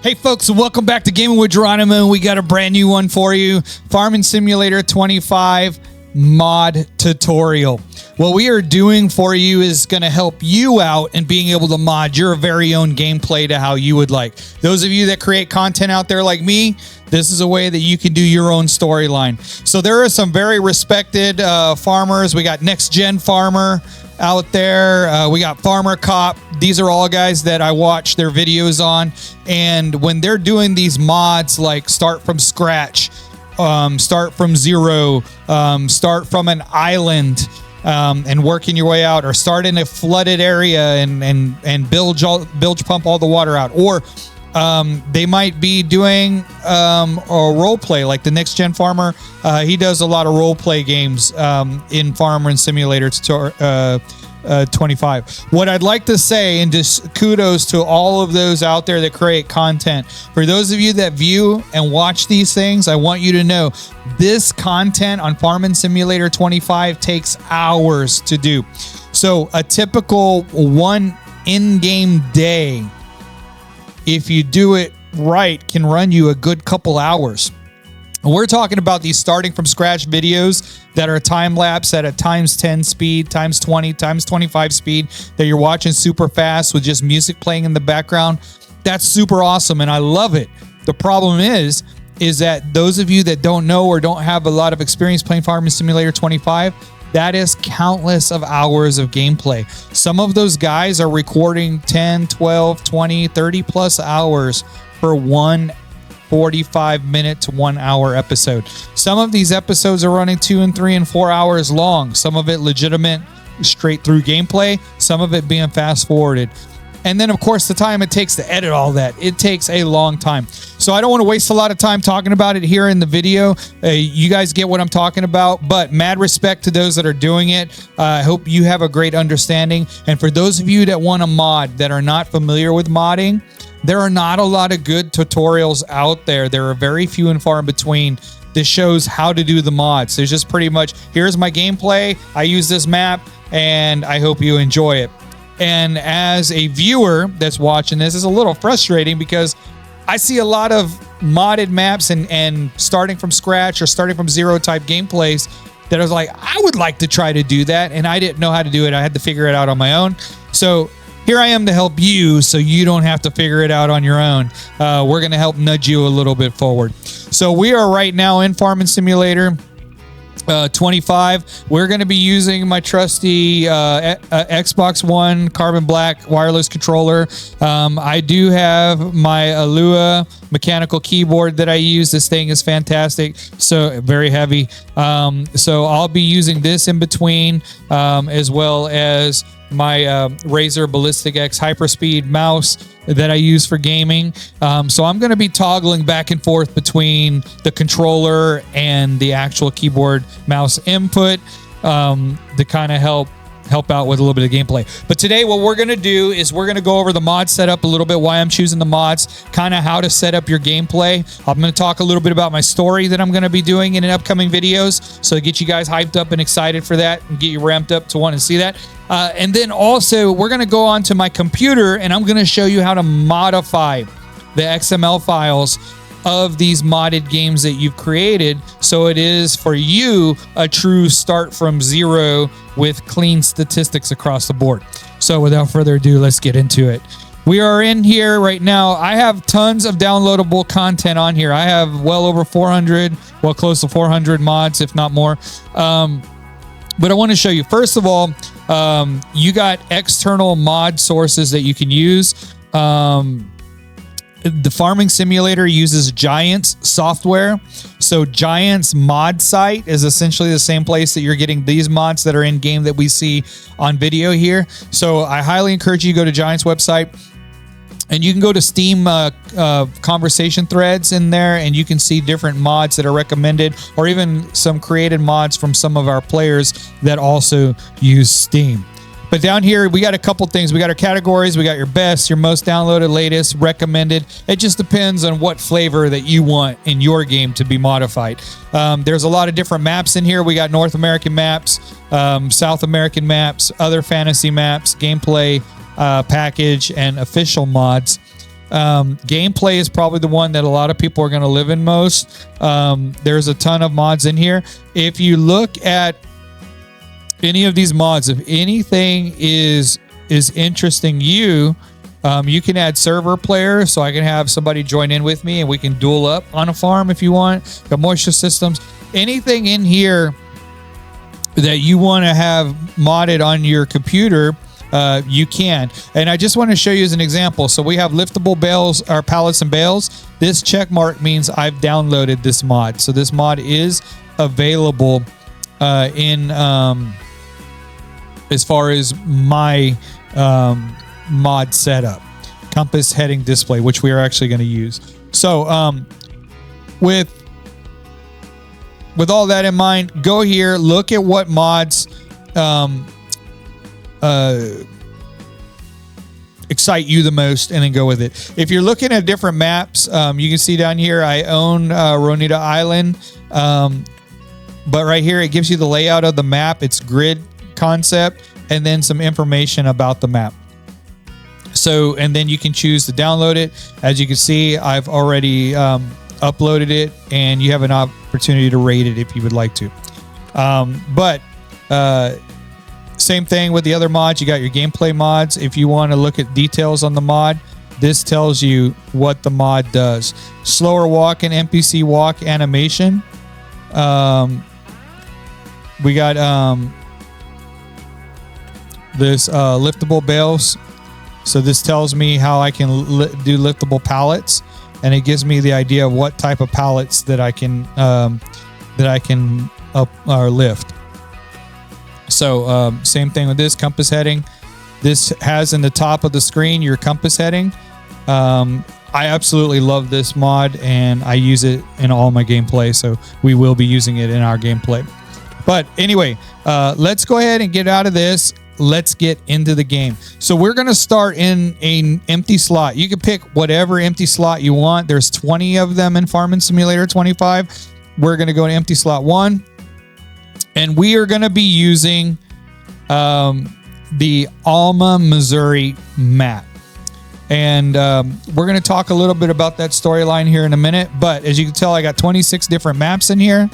Hey folks, welcome back to Gaming with Geronimo. We got a brand new one for you. Farming Simulator 25 mod tutorial. What we are doing for you is going to help you out in being able to mod your very own gameplay to how you would like. Those of you that create content out there like me, this is a way that you can do your own storyline. So there are some very respected farmers. We got Next Gen Farmer out there. We got Farmer Cop. These are all guys that I watch their videos on. And when they're doing these mods like start from scratch, start from zero, start from an island, and working your way out, or start in a flooded area and bilge pump all the water out, or they might be doing a role play like the Next Gen Farmer. He does a lot of role play games in Farming Simulator 25. What I'd like to say, and just kudos to all of those out there that create content. For those of you that view and watch these things, I want you to know this content on Farming Simulator 25 takes hours to do. So a typical one in-game day, if you do it right, can run you a good couple hours. We're talking about these starting from scratch videos that are time lapse at a times 10 speed, times 20, times 25 speed, that you're watching super fast with just music playing in the background. That's super awesome, and I love it. The problem is that those of you that don't know or don't have a lot of experience playing Farming Simulator 25, that is countless of hours of gameplay. Some of those guys are recording 10, 12, 20, 30 plus hours for one 45-minute to 1 hour episode. Some of these episodes are running 2 and 3 and 4 hours long. Some of it legitimate straight through gameplay, some of it being fast forwarded. And then, of course, the time it takes to edit all that. It takes a long time. So I don't want to waste a lot of time talking about it here in the video. You guys get what I'm talking about, but mad respect to those that are doing it. I hope you have a great understanding. And for those of you that want to mod that are not familiar with modding, there are not a lot of good tutorials out there. There are very few and far in between. This shows how to do the mods. There's just pretty much, here's my gameplay. I use this map, and I hope you enjoy it. And as a viewer that's watching this, it's a little frustrating because I see a lot of modded maps and starting from scratch or starting from zero type gameplays that I was like, I would like to try to do that, and I didn't know how to do it. I had to figure it out on my own. So here I am to help you so you don't have to figure it out on your own. We're going to help nudge you a little bit forward. So we are right now in Farming Simulator 25. We're going to be using my trusty Xbox One Carbon Black wireless controller. I do have my Alma mechanical keyboard that I use. This thing is fantastic, so very heavy. So I'll be using this in between, as well as my Razer Ballistic X Hyperspeed mouse that I use for gaming. So I'm going to be toggling back and forth between the controller and the actual keyboard mouse input to kind of help out with a little bit of gameplay. But today what we're going to do is we're going to go over the mod setup a little bit, why I'm choosing the mods, kind of how to set up your gameplay. I'm going to talk a little bit about my story that I'm going to be doing in upcoming videos, so to get you guys hyped up and excited for that and get you ramped up to want to see that. And then also we're going to go onto my computer and I'm going to show you how to modify the XML files of these modded games that you've created, so it is for you a true start from zero with clean statistics across the board. So without further ado, let's get into it. We are in here right now. I have tons of downloadable content on here. I have well over 400, well close to 400 mods, if not more. But I want to show you, first of all, you got external mod sources that you can use. The Farming Simulator uses Giants software. So Giants mod site is essentially the same place that you're getting these mods that are in game that we see on video here. So I highly encourage you to go to Giants website, and you can go to Steam conversation threads in there, and you can see different mods that are recommended, or even some created mods from some of our players that also use Steam. But down here, we got a couple things. We got our categories. We got your best, your most downloaded, latest, recommended. It just depends on what flavor that you want in your game to be modified. There's a lot of different maps in here. We got North American maps, South American maps, other fantasy maps, gameplay package, and official mods. Gameplay is probably the one that a lot of people are going to live in most. There's a ton of mods in here. If you look at any of these mods, if anything is interesting you can add server players, so I can have somebody join in with me and we can duel up on a farm if you want. Got moisture systems. Anything in here that you want to have modded on your computer, you can. And I just want to show you as an example. So we have liftable bales, or pallets and bales. This check mark means I've downloaded this mod. So this mod is available in as far as my mod setup. Compass heading display, which we are actually going to use. So with all that in mind, go here, look at what mods excite you the most, and then go with it. If you're looking at different maps, you can see down here I own Ronita Island, but right here it gives you the layout of the map, its grid concept, and then some information about the map. So, and then you can choose to download it. As you can see, I've already uploaded it, and you have an opportunity to rate it if you would like to. Same thing with the other mods. You got your gameplay mods. If you want to look at details on the mod, this tells you what the mod does. Slower walk and NPC walk animation. We got this liftable bales. So this tells me how I can do liftable pallets, and it gives me the idea of what type of pallets that I can up or lift. So same thing with this compass heading. This has in the top of the screen your compass heading. I absolutely love this mod, and I use it in all my gameplay. So we will be using it in our gameplay. But anyway, let's go ahead and get out of this. Let's get into the game. So we're going to start in an empty slot. You can pick whatever empty slot you want. There's 20 of them in Farming Simulator 25. We're going to go to empty slot 1. And we are going to be using the Alma, Missouri map. And we're going to talk a little bit about that storyline here in a minute. But as you can tell, I got 26 different maps in here.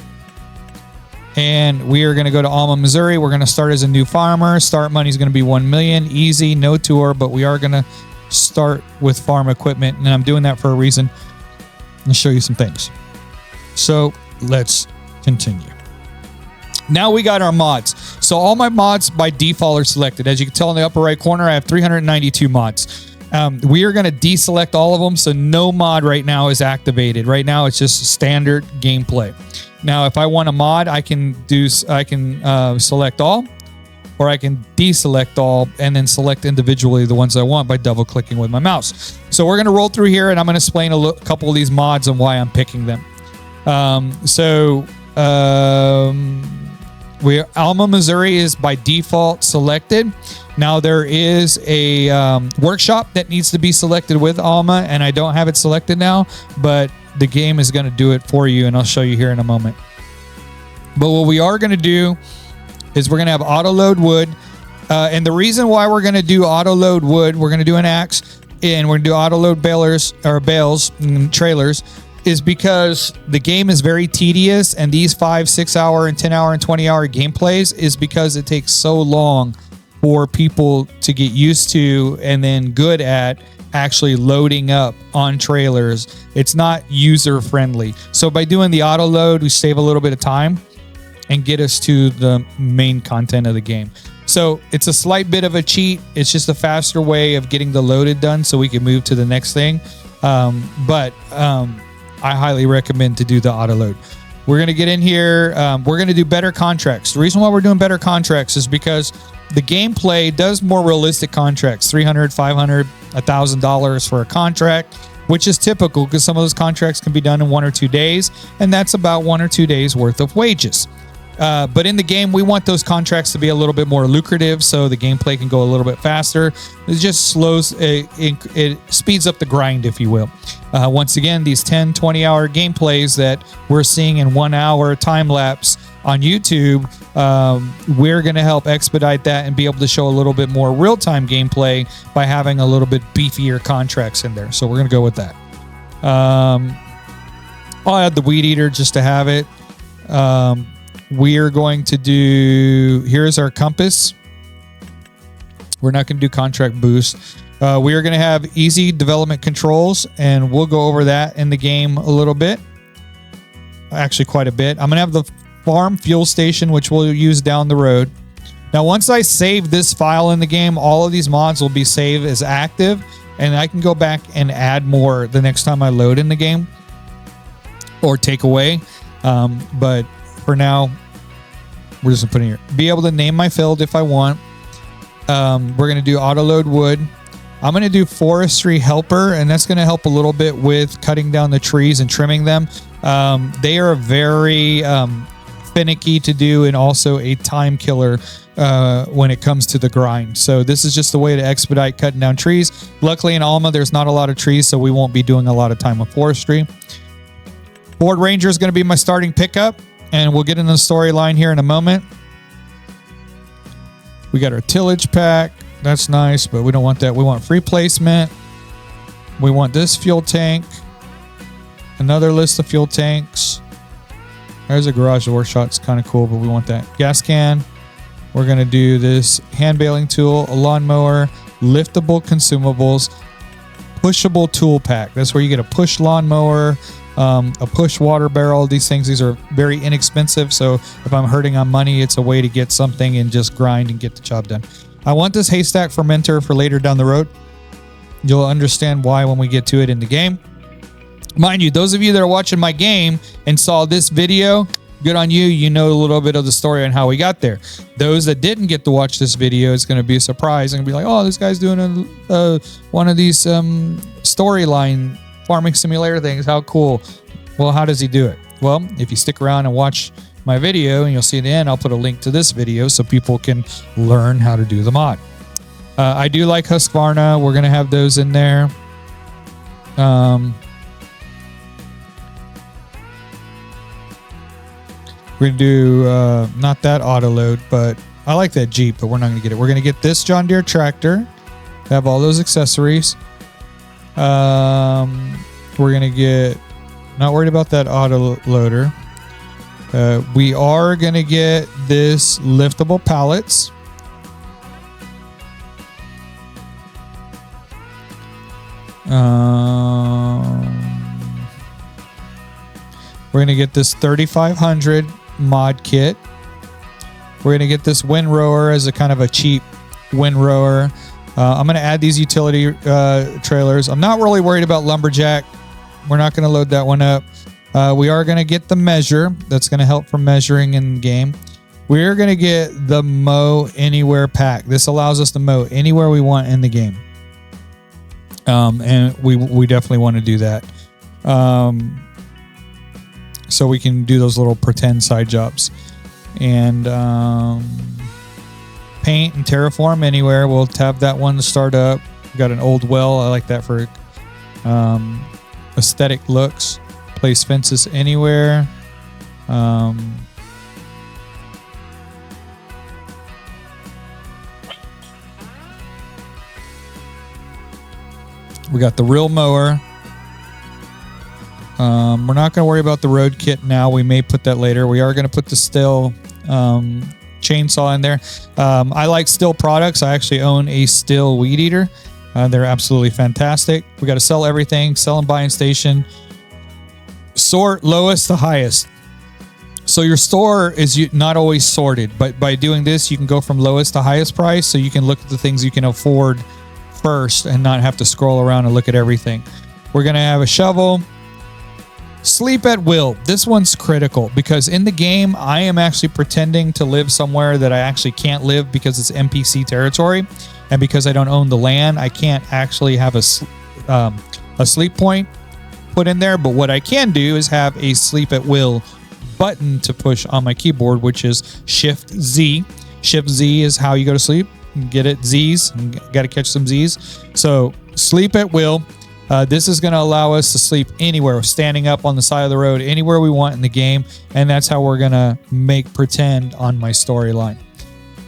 And we are going to go to Alma, Missouri. We're going to start as a new farmer. Start money is going to be 1 million. Easy, no tour, but we are going to start with farm equipment. And I'm doing that for a reason. I'll show you some things. So let's continue. Now we got our mods. So all my mods by default are selected. As you can tell in the upper right corner, I have 392 mods. We are going to deselect all of them. So no mod right now is activated. Right now it's just standard gameplay. Now, if I want a mod, I can select all, or I can deselect all and then select individually the ones I want by double clicking with my mouse. So we're going to roll through here, and I'm going to explain a couple of these mods and why I'm picking them. Alma, Missouri is by default selected. Now there is a workshop that needs to be selected with Alma, and I don't have it selected now, but the game is going to do it for you, and I'll show you here in a moment. But what we are going to do is we're going to have auto load wood, and the reason why we're going to do auto load wood, we're going to do an axe, and we're going to do auto load bales and trailers, is because the game is very tedious, and these 5, 6 hour and 10 hour and 20 hour gameplays is because it takes so long for people to get used to and then good at actually loading up on trailers. It's not user friendly. So by doing the auto load, we save a little bit of time and get us to the main content of the game. So it's a slight bit of a cheat. It's just a faster way of getting the loaded done so we can move to the next thing. But I highly recommend to do the auto load. We're going to get in here. We're going to do better contracts. The reason why we're doing better contracts is because the gameplay does more realistic contracts, $300, $500, $1,000 for a contract, which is typical because some of those contracts can be done in 1 or 2 days, and that's about 1 or 2 days worth of wages. But in the game, we want those contracts to be a little bit more lucrative so the gameplay can go a little bit faster. It just slows, it speeds up the grind, if you will. Once again, these 10, 20-hour gameplays that we're seeing in 1 hour time lapse on YouTube, we're going to help expedite that and be able to show a little bit more real-time gameplay by having a little bit beefier contracts in there. So we're going to go with that. I'll add the weed eater just to have it. We're going to do, here's our compass. We're not going to do contract boost. We are going to have easy development controls, and we'll go over that in the game a little bit. Actually, quite a bit. I'm going to have the farm fuel station, which we'll use down the road. Now, once I save this file in the game, all of these mods will be saved as active, and I can go back and add more the next time I load in the game or take away. But for now, we're just going to put in here. Be able to name my field if I want. We're going to do auto load wood. I'm going to do forestry helper, and that's going to help a little bit with cutting down the trees and trimming them. They are very finicky to do and also a time killer when it comes to the grind. So this is just a way to expedite cutting down trees. Luckily in Alma, there's not a lot of trees, so we won't be doing a lot of time with forestry. Ford Ranger is going to be my starting pickup, and we'll get into the storyline here in a moment. We got our tillage pack. That's nice, but we don't want that. We want free placement. We want this fuel tank. Another list of fuel tanks. There's a garage workshop. It's kind of cool, but we want that. Gas can. We're going to do this hand baling tool, a lawnmower, liftable consumables, pushable tool pack. That's where you get a push lawnmower, a push water barrel. These are very inexpensive, so if I'm hurting on money, it's a way to get something and just grind and get the job done. I want this haystack fermenter for later down the road. You'll understand why when we get to it in the game. Mind you, those of you that are watching my game and saw this video, good on you. You know a little bit of the story on how we got there. Those that didn't get to watch this video, it's going to be a surprise and be like, oh, this guy's doing one of these storyline farming simulator things. How cool. Well, how does he do it? Well, if you stick around and watch my video, and you'll see at the end, I'll put a link to this video so people can learn how to do the mod. I do like Husqvarna. We're going to have those in there. We're going to do not that auto load, but I like that Jeep, but we're not going to get it. We're going to get this John Deere tractor. Have all those accessories. We're going to get, not worried about that auto loader. We are going to get this liftable pallets. We're going to get this 3500 mod kit. We're going to get this windrower as a kind of a cheap windrower. I'm going to add these utility trailers. I'm not really worried about lumberjack. We're not going to load that one up. We are going to get the measure. That's going to help for measuring in the game. We're going to get the mow anywhere pack. This allows us to mow anywhere we want in the game. And we definitely want to do that. So we can do those little pretend side jobs. And paint and terraform anywhere. We'll have that one to start up. We've got an old well. I like that for aesthetic looks. Place fences anywhere. We got the real mower. We're not going to worry about the road kit now. We may put that later. We are going to put the Stihl chainsaw in there. I like Stihl products. I actually own a Stihl weed eater. They're absolutely fantastic. We got to sell everything. Sell and buying station. Sort lowest to highest. So your store is not always sorted, but by doing this, you can go from lowest to highest price. So you can look at the things you can afford first and not have to scroll around and look at everything. We're going to have a shovel. Sleep at will. This one's critical because in the game, I am actually pretending to live somewhere that I actually can't live because it's NPC territory. And because I don't own the land, I can't actually have a sleep point put in there. But what I can do is have a sleep at will button to push on my keyboard, which is Shift Z. Shift Z is how you go to sleep. Get it? Z's. Got to catch some Z's. So sleep at will. This is going to allow us to sleep anywhere, standing up on the side of the road, anywhere we want in the game. And that's how we're going to make pretend on my storyline.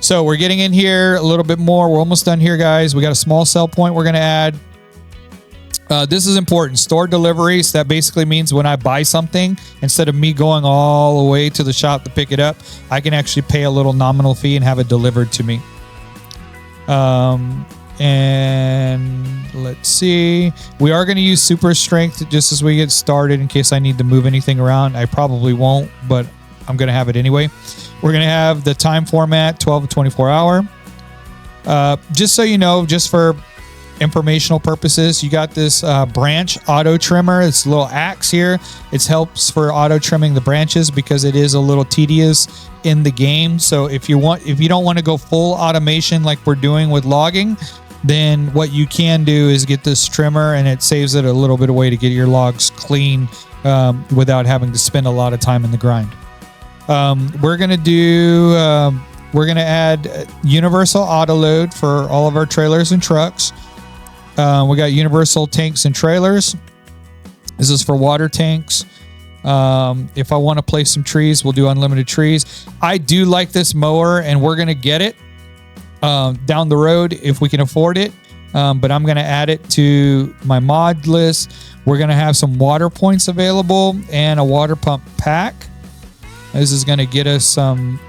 So we're getting in here a little bit more. We're almost done here, guys. We got a small sell point we're going to add. This is important. Store deliveries. That basically means when I buy something, instead of me going all the way to the shop to pick it up, I can actually pay a little nominal fee and have it delivered to me. And let's see. We are going to use super strength just as we get started in case I need to move anything around. I probably won't, but I'm going to have it anyway. We're going to have the time format, 12 to 24 hour. Just so you know, just for informational purposes, you got this branch auto trimmer. It's a little axe here. It helps for auto trimming the branches because it is a little tedious in the game. So if you don't want to go full automation like we're doing with logging, then what you can do is get this trimmer, and it saves it a little bit of way to get your logs clean without having to spend a lot of time in the grind. We're going to add universal auto load for all of our trailers and trucks. We got universal tanks and trailers. This is for water tanks. If I want to place some trees, we'll do unlimited trees. I do like this mower, and we're going to get it down the road if we can afford it. But I'm going to add it to my mod list. We're going to have some water points available and a water pump pack. This is going to get us some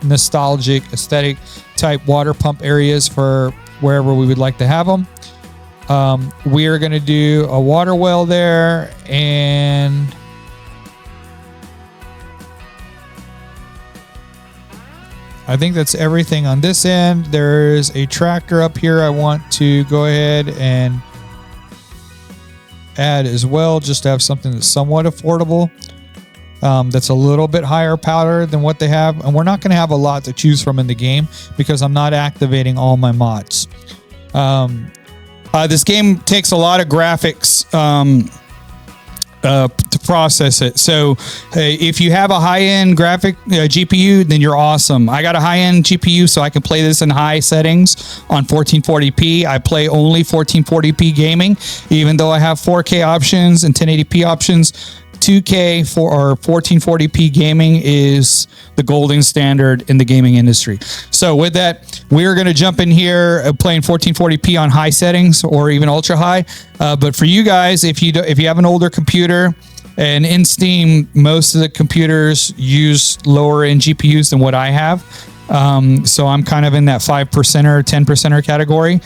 nostalgic, aesthetic type water pump areas for wherever we would like to have them. We are going to do a water well there, and I think that's everything on this end. There's a tractor up here I want to go ahead and add as well, just to have something that's somewhat affordable. That's a little bit higher power than what they have, and we're not going to have a lot to choose from in the game because I'm not activating all my mods. This game takes a lot of graphics to process it. So if you have a high-end graphic GPU, then you're awesome. I got a high-end GPU, so I can play this in high settings on 1440p. I play only 1440p gaming, even though I have 4K options and 1080p options. 2K or 1440p gaming is the golden standard in the gaming industry. So with that, we're going to jump in here playing 1440p on high settings or even ultra high. But for you guys, if you have an older computer, and in Steam, most of the computers use lower end GPUs than what I have. So I'm kind of in that 5% or 10% category.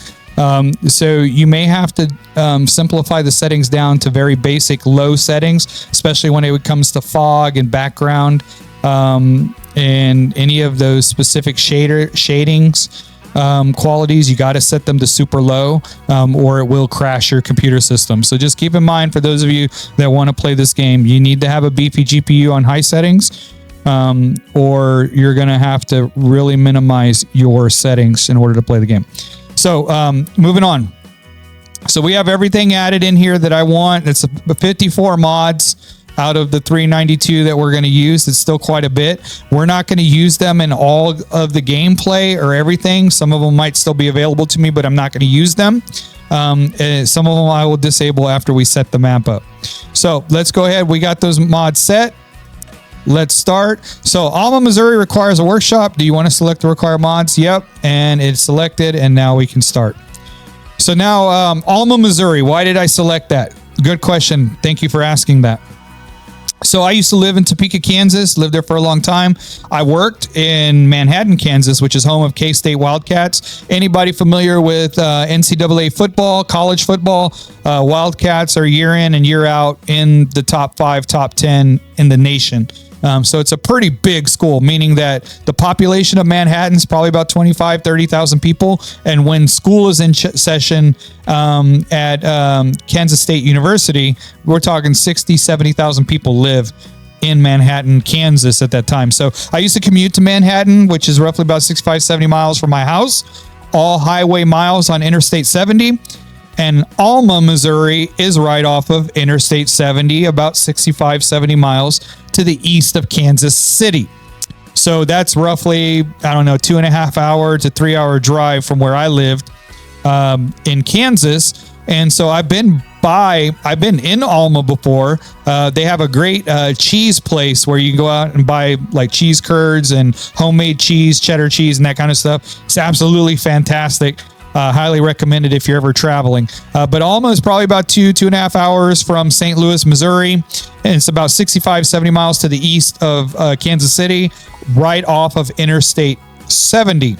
So you may have to simplify the settings down to very basic low settings, especially when it comes to fog and background and any of those specific shadings qualities. You got to set them to super low or it will crash your computer system. So just keep in mind, for those of you that want to play this game, you need to have a beefy GPU on high settings or you're going to have to really minimize your settings in order to play the game. So moving on. So we have everything added in here that I want. It's 54 mods out of the 392 that we're going to use. It's still quite a bit. We're not going to use them in all of the gameplay or everything. Some of them might still be available to me, but I'm not going to use them. Some of them I will disable after we set the map up. So let's go ahead. We got those mods set. Let's start. So Alma, Missouri requires a workshop. Do you want to select the required mods? Yep. And it's selected, and now we can start. So now Alma, Missouri. Why did I select that? Good question. Thank you for asking that. So I used to live in Topeka, Kansas, lived there for a long time. I worked in Manhattan, Kansas, which is home of K-State Wildcats. Anybody familiar with NCAA football, college football? Wildcats are year in and year out in the top 5, top 10 in the nation. So it's a pretty big school, meaning that the population of Manhattan is probably about 25, 30,000 people. And when school is in session at Kansas State University, we're talking 60, 70,000 people live in Manhattan, Kansas at that time. So I used to commute to Manhattan, which is roughly about 65, 70 miles from my house, all highway miles on Interstate 70. And Alma, Missouri is right off of Interstate 70, about 65, 70 miles to the east of Kansas City. So that's roughly, I don't know, 2.5 hour to 3 hour drive from where I lived in Kansas. And so I've been in Alma before. They have a great cheese place where you can go out and buy like cheese curds and homemade cheese, cheddar cheese, and that kind of stuff. It's absolutely fantastic. Highly recommended if you're ever traveling. But Alma is probably about 2.5 hours from St. Louis, Missouri. And it's about 65, 70 miles to the east of Kansas City, right off of Interstate 70.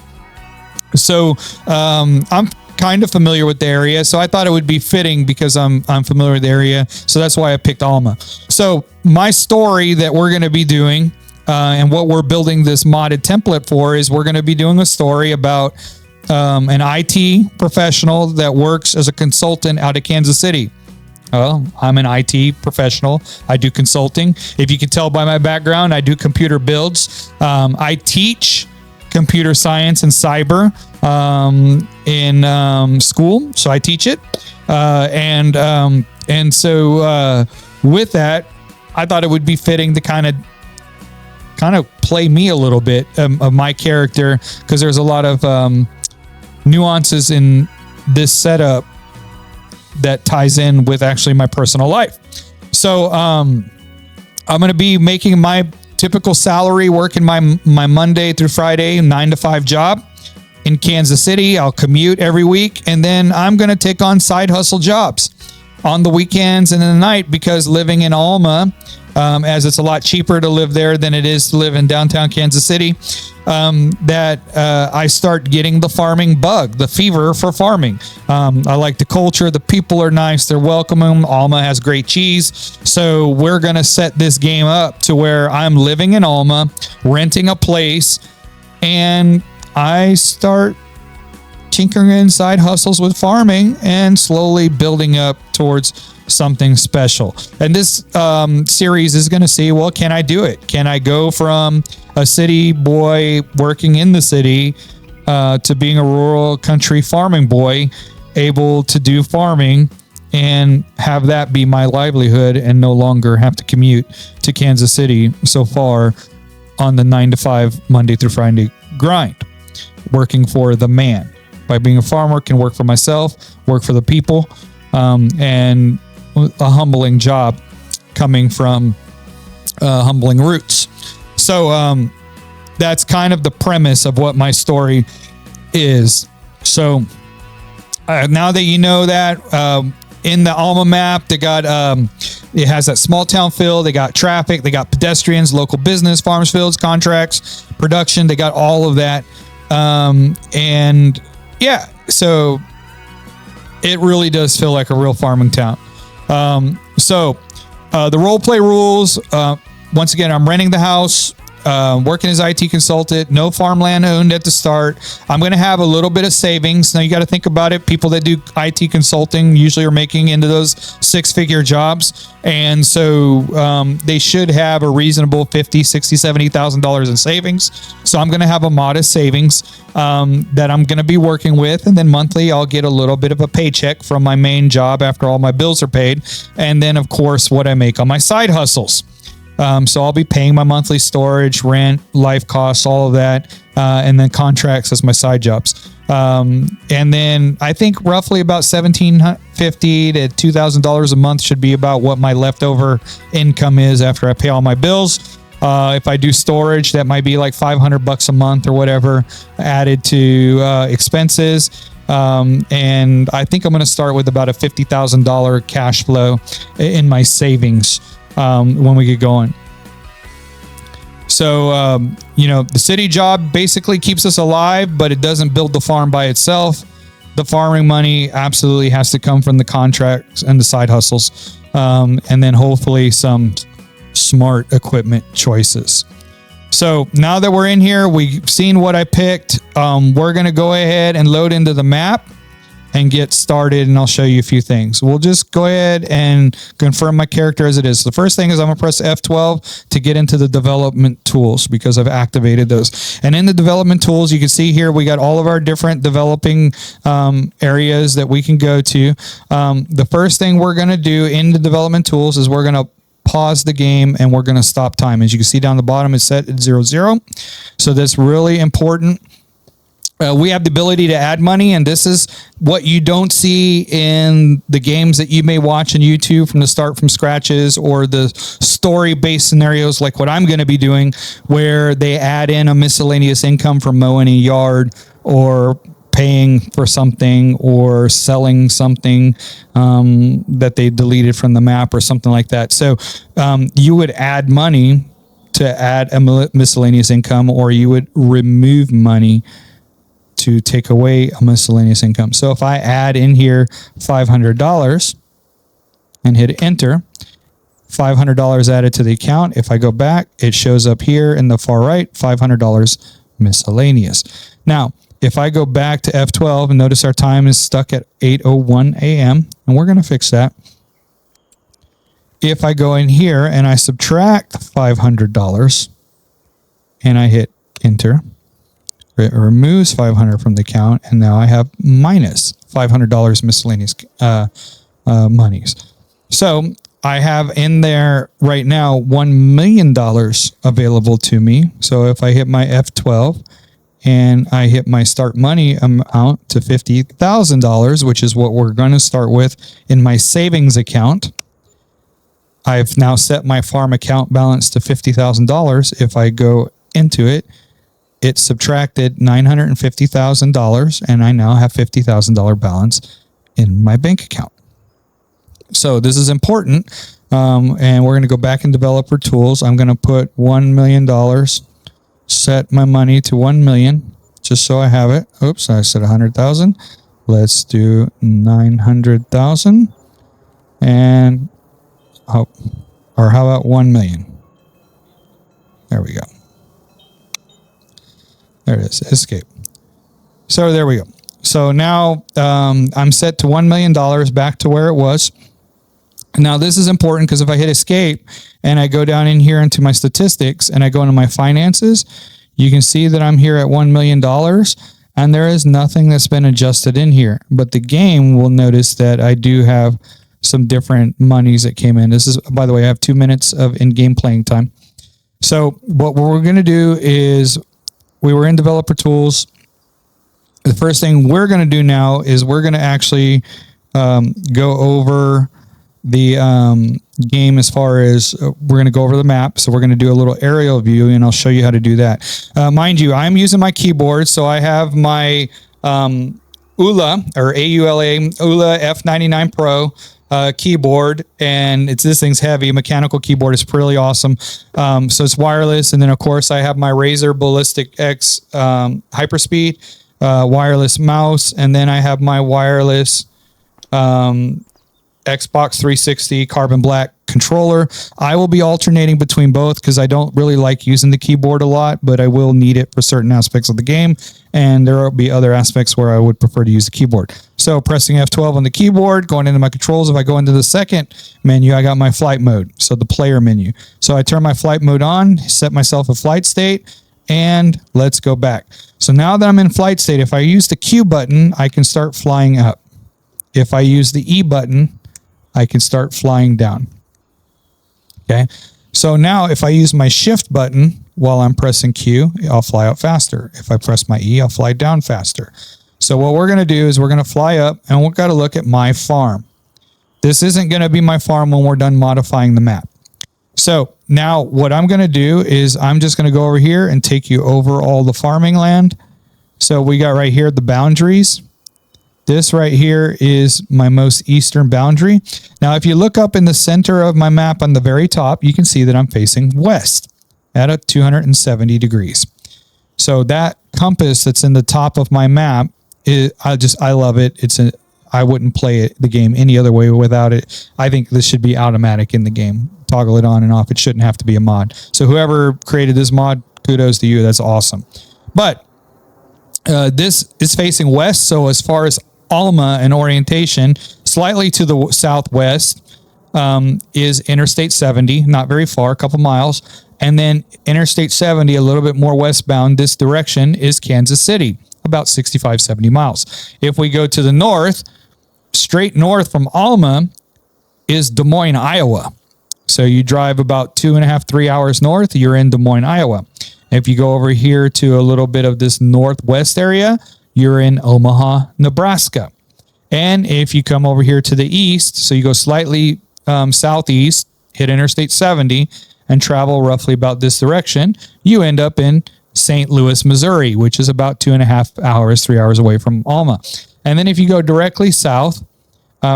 So I'm kind of familiar with the area, so I thought it would be fitting because I'm familiar with the area. So that's why I picked Alma. So my story that we're going to be doing and what we're building this modded template for is we're going to be doing a story about an IT professional that works as a consultant out of Kansas City. Well, I'm an IT professional. I do consulting. If you can tell by my background, I do computer builds. I teach computer science and cyber in school, so I teach it. And so with that, I thought it would be fitting to kind of play me a little bit of my character, because there's a lot of nuances in this setup that ties in with actually my personal life. So I'm going to be making my typical salary, working my Monday through Friday 9-to-5 job in Kansas City. I'll commute every week, and then I'm going to take on side hustle jobs on the weekends and in the night, because living in Alma, as it's a lot cheaper to live there than it is to live in downtown Kansas City, I start getting the farming bug, the fever for farming. I like the culture. The people are nice. They're welcoming. Alma has great cheese. So we're going to set this game up to where I'm living in Alma, renting a place, and I start tinkering in side hustles with farming and slowly building up towards something special. And this series is going to see, well, can I do it? Can I go from a city boy working in the city to being a rural country farming boy, able to do farming and have that be my livelihood and no longer have to commute to Kansas City so far on the 9-to-5 Monday through Friday grind, working for the man. By being a farmer, can work for myself, work for the people, and a humbling job coming from humbling roots. So that's kind of the premise of what my story is. So now that you know that, in the Alma map, they got it has that small town feel. They got traffic, they got pedestrians, local business, farms, fields, contracts, production. They got all of that, and yeah, so it really does feel like a real farming town. So the role play rules, once again, I'm renting the house, working as IT consultant, no farmland owned at the start. I'm going to have a little bit of savings. Now you got to think about it. People that do IT consulting usually are making into those 6-figure jobs. And so they should have a reasonable $50,000, $60,000, $70,000 in savings. So I'm going to have a modest savings that I'm going to be working with. And then monthly, I'll get a little bit of a paycheck from my main job after all my bills are paid. And then, of course, what I make on my side hustles. So I'll be paying my monthly storage, rent, life costs, all of that, and then contracts as my side jobs. And then I think roughly about $1,750 to $2,000 a month should be about what my leftover income is after I pay all my bills. If I do storage, that might be like $500 a month or whatever added to expenses. And I think I'm going to start with about a $50,000 cash flow in my savings when we get going. So, the city job basically keeps us alive, but it doesn't build the farm by itself. The farming money absolutely has to come from the contracts and the side hustles. And then hopefully some smart equipment choices. So now that we're in here, we've seen what I picked. We're going to go ahead and load into the map. and get started, and I'll show you a few things. We'll just go ahead and confirm my character as it is. The first thing is I'm going to press F12 to get into the development tools because I've activated those. And in the development tools, you can see here we got all of our different developing areas that we can go to. The first thing we're going to do in the development tools is we're going to pause the game and we're going to stop time. As you can see down the bottom, it's set at 00. So that's really important. We have the ability to add money, and this is what you don't see in the games that you may watch on YouTube from the start from scratches, or the story-based scenarios like what I'm going to be doing, where they add in a miscellaneous income from mowing a yard or paying for something or selling something that they deleted from the map or something like that. So you would add money to add a miscellaneous income, or you would remove money to take away a miscellaneous income. So if I add in here $500 and hit enter, $500 added to the account. If I go back, it shows up here in the far right, $500 miscellaneous. Now, if I go back to F12 and notice our time is stuck at 8:01 a.m., and we're going to fix that. If I go in here and I subtract $500 and I hit enter, it removes 500 from the account, and now I have minus $500 miscellaneous monies. So I have in there right now $1 million available to me. So if I hit my F12 and I hit my start money amount to $50,000, which is what we're going to start with in my savings account, I've now set my farm account balance to $50,000. If I go into it, it subtracted $950,000, and I now have $50,000 balance in my bank account. So this is important, and we're going to go back in developer tools. I'm going to put $1 million, set my money to 1 million, just so I have it. Oops, I said 100,000. Let's do 900,000, and or how about 1 million? There we go. There it is, escape. So there we go. So now I'm set to $1 million, back to where it was. Now this is important because if I hit escape and I go down in here into my statistics and I go into my finances, you can see that I'm here at $1 million, and there is nothing that's been adjusted in here. But the game will notice that I do have some different monies that came in. This is, by the way, I have 2 minutes of in-game playing time. So what we're going to do is, we were in developer tools. The first thing we're going to do now is we're going to actually go over the game as far as we're going to go over the map. So we're going to do a little aerial view, and I'll show you how to do that. Mind you, I'm using my keyboard. So I have my ULA or AULA ULA F99 Pro keyboard, and this thing's heavy. Mechanical keyboard is pretty awesome. So it's wireless, and then of course I have my Razer Ballistic X Hyperspeed wireless mouse, and then I have my wireless Xbox 360 Carbon Black controller. I will be alternating between both because I don't really like using the keyboard a lot, but I will need it for certain aspects of the game, and there will be other aspects where I would prefer to use the keyboard. So pressing F12 on the keyboard, going into my controls. If I go into the second menu, I got my flight mode, so the player menu. So I turn my flight mode on, set myself a flight state, and let's go back. So now that I'm in flight state, if I use the Q button, I can start flying up. If I use the E button, I can start flying down. Okay. So now if I use my shift button while I'm pressing Q, I'll fly up faster. If I press my E, I'll fly down faster. So what we're going to do is we're going to fly up, and we've got to look at my farm. This isn't going to be my farm when we're done modifying the map. So now what I'm going to do is I'm just going to go over here and take you over all the farming land. So we got right here the boundaries. This right here is my most eastern boundary. Now, if you look up in the center of my map on the very top, you can see that I'm facing west at a 270 degrees. So that compass that's in the top of my map, I love it. I wouldn't play the game any other way without it. I think this should be automatic in the game. Toggle it on and off. It shouldn't have to be a mod. So whoever created this mod, kudos to you. That's awesome. But this is facing west. So as far as Alma in orientation. Slightly to the southwest is Interstate 70, not very far, a couple miles. And then Interstate 70, a little bit more westbound this direction, is Kansas City, about 65, 70 miles. If we go to the north, straight north from Alma is Des Moines, Iowa. So you drive about 2.5, 3 hours north, you're in Des Moines, Iowa. If you go over here to a little bit of this northwest area, you're in Omaha, Nebraska. And if you come over here to the east, so you go slightly southeast, hit Interstate 70, and travel roughly about this direction, you end up in St. Louis, Missouri, which is about 2.5 hours, 3 hours away from Alma. And then if you go directly south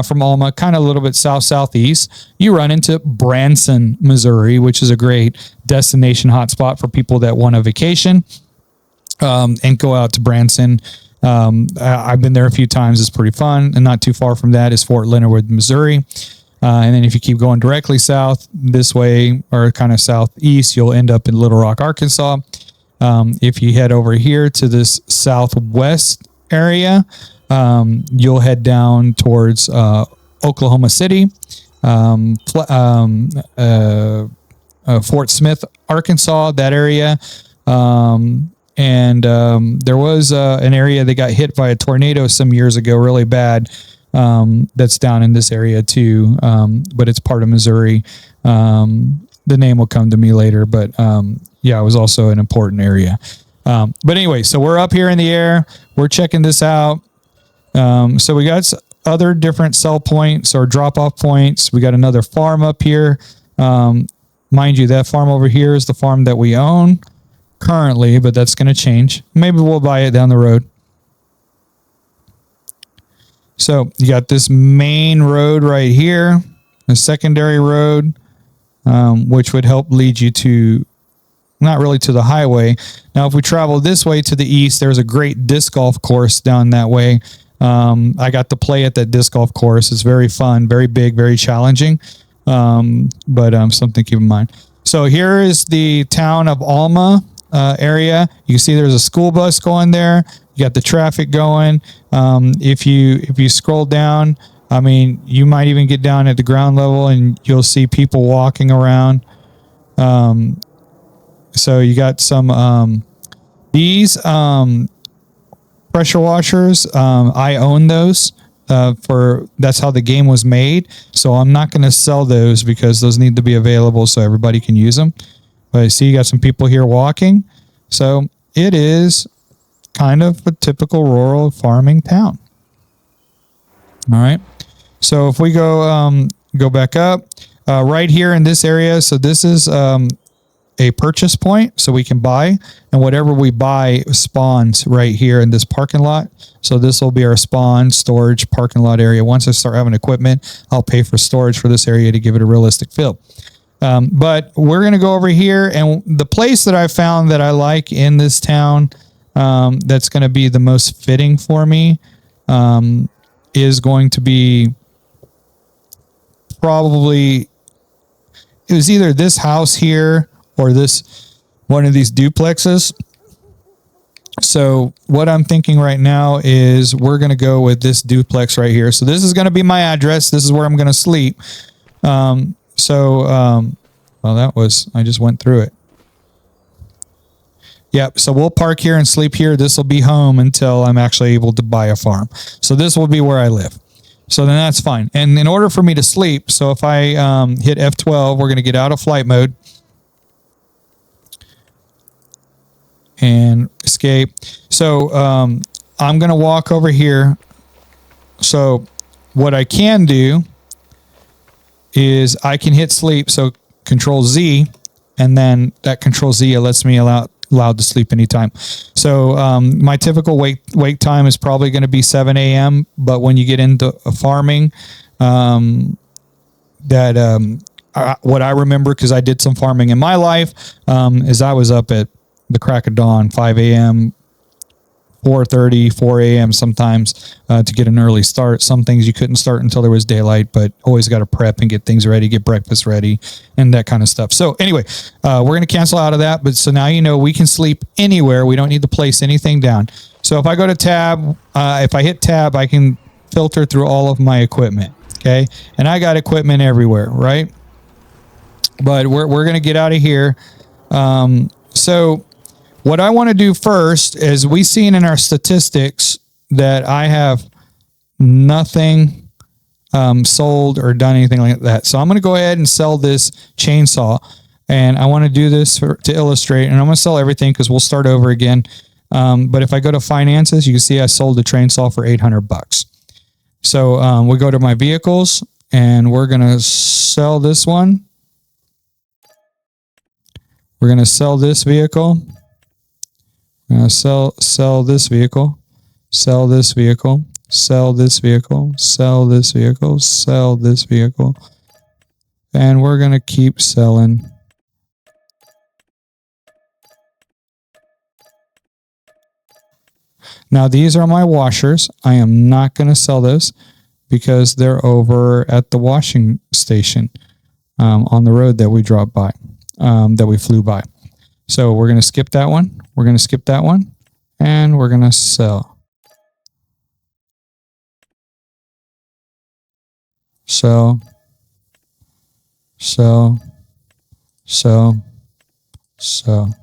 from Alma, kind of a little bit south-southeast, you run into Branson, Missouri, which is a great destination hotspot for people that want a vacation and go out to Branson. I've been there a few times. It's pretty fun. And not too far from that is Fort Leonard Wood, Missouri. And then if you keep going directly south this way or kind of southeast, you'll end up in Little Rock, Arkansas. If you head over here to this southwest area, you'll head down towards Oklahoma City, Fort Smith, Arkansas, that area. And there was an area that got hit by a tornado some years ago, really bad. That's down in this area too, but it's part of Missouri. The name will come to me later, but yeah, it was also an important area. But anyway, so we're up here in the air. We're checking this out. So we got other different sell points or drop-off points. We got another farm up here. Mind you, that farm over here is the farm that we own currently, but that's going to change. Maybe we'll buy it down the road. So you got this main road right here, a secondary road, which would help lead you to, not really to the highway. Now, if we travel this way to the east, there's a great disc golf course down that way. I got to play at that disc golf course. It's very fun, very big, very challenging, but something to keep in mind. So here is the town of Alma area. You can see there's a school bus going there. You got the traffic going. If you scroll down, I mean, you might even get down at the ground level and you'll see people walking around. So you got some these pressure washers. I own those. That's how the game was made. So I'm not going to sell those because those need to be available so everybody can use them. But I see you got some people here walking. So it is kind of a typical rural farming town. All right. So if we go back up right here in this area. So this is a purchase point, so we can buy, and whatever we buy spawns right here in this parking lot. So this will be our spawn storage parking lot area. Once I start having equipment, I'll pay for storage for this area to give it a realistic feel. But we're going to go over here, and the place that I found that I like in this town that's going to be the most fitting for me is going to be probably, it was either this house here or this one of these duplexes. So what I'm thinking right now is we're going to go with this duplex right here. So this is going to be my address. This is where I'm going to sleep. Well, that was, I just went through it. Yep. So we'll park here and sleep here. This will be home until I'm actually able to buy a farm. So this will be where I live. So then that's fine. And in order for me to sleep, so if I hit F12, we're going to get out of flight mode and escape. So I'm going to walk over here. So what I can do is I can hit sleep. So Control Z, and then that Control Z lets me allowed to sleep anytime. So my typical wake time is probably going to be 7 a.m. But when you get into farming, what I remember, because I did some farming in my life, is I was up at the crack of dawn, 5 a.m., 4:30, 4 a.m. sometimes to get an early start. Some things you couldn't start until there was daylight, but always got to prep and get things ready, get breakfast ready, and that kind of stuff. So anyway, we're going to cancel out of that. But so now you know we can sleep anywhere. We don't need to place anything down. So if I go to tab, if I hit tab, I can filter through all of my equipment. Okay. And I got equipment everywhere, right? But we're going to get out of here. So what I want to do first is we seen in our statistics that I have nothing sold or done anything like that. So I'm going to go ahead and sell this chainsaw. And I want to do this to illustrate. And I'm going to sell everything because we'll start over again. But if I go to finances, you can see I sold the chainsaw for $800. So we go to my vehicles and we're going to sell this one. We're going to sell this vehicle. We're going to sell this vehicle, sell this vehicle, sell this vehicle, sell this vehicle, sell this vehicle. And we're going to keep selling. Now, these are my washers. I am not going to sell those because they're over at the washing station on the road that we dropped by, that we flew by. So we're going to skip that one. We're going to skip that one. And we're going to sell. Sell. Sell. Sell. Sell.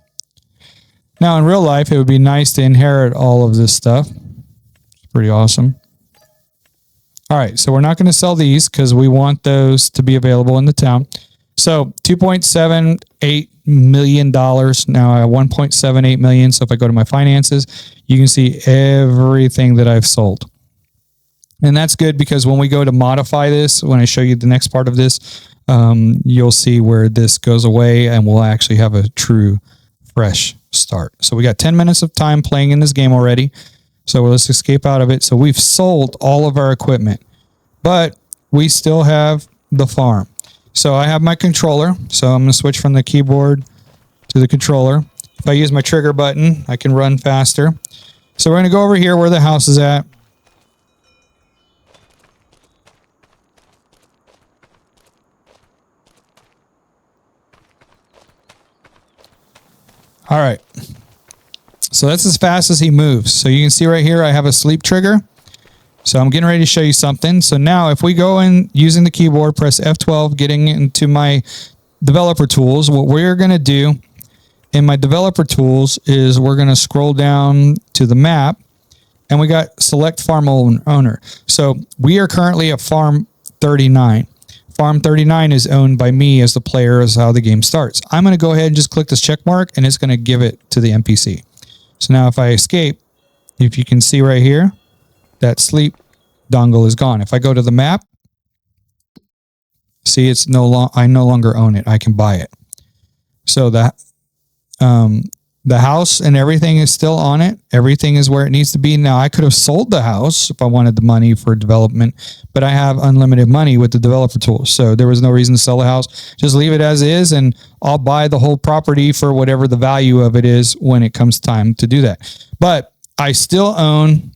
Now, in real life, it would be nice to inherit all of this stuff. It's pretty awesome. All right, so we're not going to sell these because we want those to be available in the town. So $2.78 million. Now I have $1.78 million. So if I go to my finances, you can see everything that I've sold. And that's good because when we go to modify this, when I show you the next part of this, you'll see where this goes away and we'll actually have a true fresh start. So we got 10 minutes of time playing in this game already. So let's escape out of it. So we've sold all of our equipment, but we still have the farm. So I have my controller. So I'm going to switch from the keyboard to the controller. If I use my trigger button, I can run faster. So we're going to go over here where the house is at. All right. So that's as fast as he moves. So you can see right here, I have a sleep trigger. So I'm getting ready to show you something. So now if we go in using the keyboard, press F12, getting into my developer tools, what we're going to do in my developer tools is we're going to scroll down to the map and we got select farm owner. So we are currently at farm 39. Farm 39 is owned by me as the player, as how the game starts. I'm going to go ahead and just click this check mark and it's going to give it to the NPC. So now if I escape, if you can see right here, that sleep dongle is gone. If I go to the map, see it's I no longer own it. I can buy it. So the house and everything is still on it. Everything is where it needs to be. Now, I could have sold the house if I wanted the money for development, but I have unlimited money with the developer tools. So there was no reason to sell the house. Just leave it as is, and I'll buy the whole property for whatever the value of it is when it comes time to do that. But I still own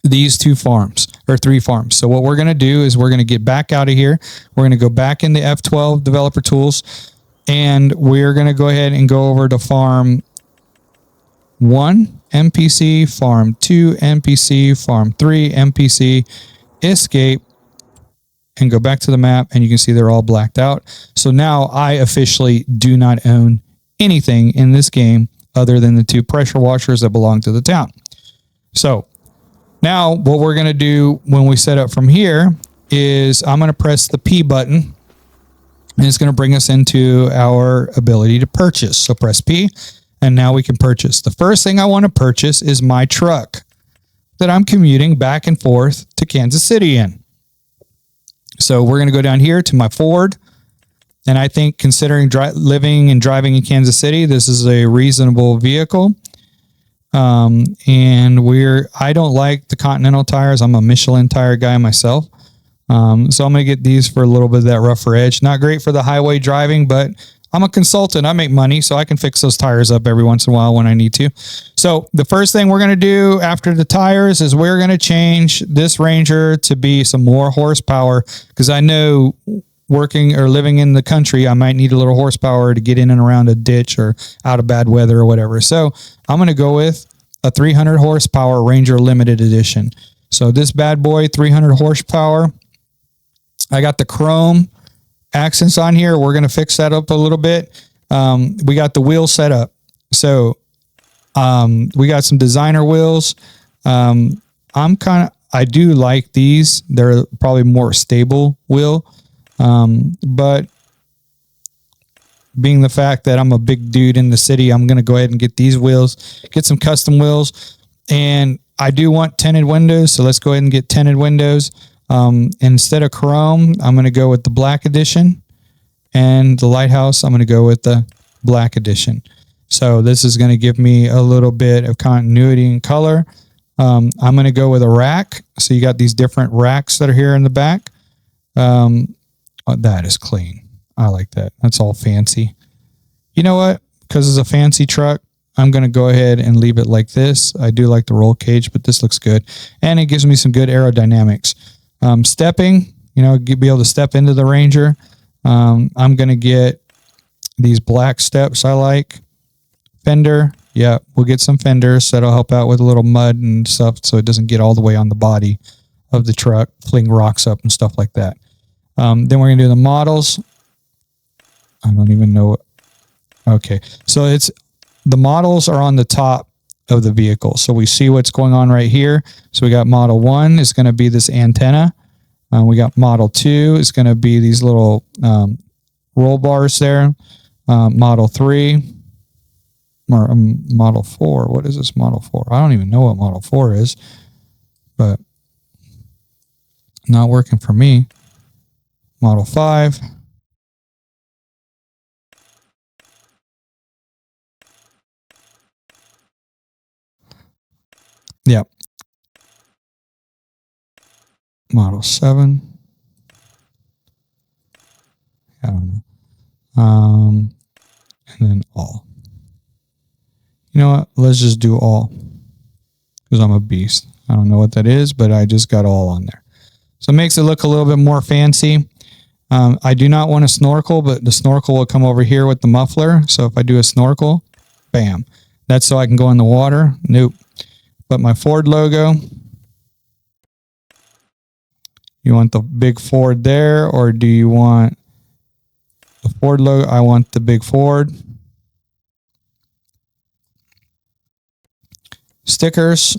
these 2 farms or 3 farms. So what we're going to do is we're going to get back out of here. We're going to go back in the F12 developer tools. And we're going to go ahead and go over to farm 1 NPC, farm 2 NPC, farm 3 NPC, escape, and go back to the map. And you can see they're all blacked out. So now I officially do not own anything in this game other than the 2 pressure washers that belong to the town. So now what we're going to do when we set up from here is I'm going to press the P button. And it's going to bring us into our ability to purchase. So press P, and now we can purchase. The first thing I want to purchase is my truck that I'm commuting back and forth to Kansas City in. So we're going to go down here to my Ford. And I think considering living and driving in Kansas City, this is a reasonable vehicle. And I don't like the Continental tires. I'm a Michelin tire guy myself. So I'm going to get these for a little bit of that rougher edge. Not great for the highway driving, but I'm a consultant. I make money, so I can fix those tires up every once in a while when I need to. So the first thing we're going to do after the tires is we're going to change this Ranger to be some more horsepower, because I know working or living in the country, I might need a little horsepower to get in and around a ditch or out of bad weather or whatever. So I'm going to go with a 300 horsepower Ranger Limited Edition. So this bad boy, 300 horsepower. I got the chrome accents on here. We're going to fix that up a little bit. We got the wheel set up. So we got some designer wheels. I do like these. They're probably more stable wheel. But being the fact that I'm a big dude in the city, I'm going to go ahead and get these wheels, get some custom wheels. And I do want tinted windows. So let's go ahead and get tinted windows. Instead of chrome, I'm going to go with the black edition, and the lighthouse, I'm going to go with the black edition. So this is going to give me a little bit of continuity in color. I'm going to go with a rack. So you got these different racks that are here in the back. Oh, that is clean. I like that. That's all fancy. You know what? Because it's a fancy truck, I'm going to go ahead and leave it like this. I do like the roll cage, but this looks good. And it gives me some good aerodynamics. Stepping, be able to step into the Ranger. I'm going to get these black steps I like. Fender. Yeah, we'll get some fenders. That'll help out with a little mud and stuff so it doesn't get all the way on the body of the truck, fling rocks up and stuff like that. Then we're going to do the models. I don't even know. Okay, so the models are on the top of the vehicle. So we see what's going on right here. So we got model 1 is going to be this antenna. We got model 2 is going to be these little roll bars there. Model 3 or model 4. What is this model 4? I don't even know what model 4 is, but not working for me. Model 5. Yep. Model 7. I don't know. And then all. You know what? Let's just do all. Because I'm a beast. I don't know what that is, but I just got all on there. So it makes it look a little bit more fancy. I do not want a snorkel, but the snorkel will come over here with the muffler. So if I do a snorkel, bam. That's so I can go in the water. Nope. But my Ford logo. You want the big Ford there, or do you want the Ford logo? I want the big Ford. Stickers.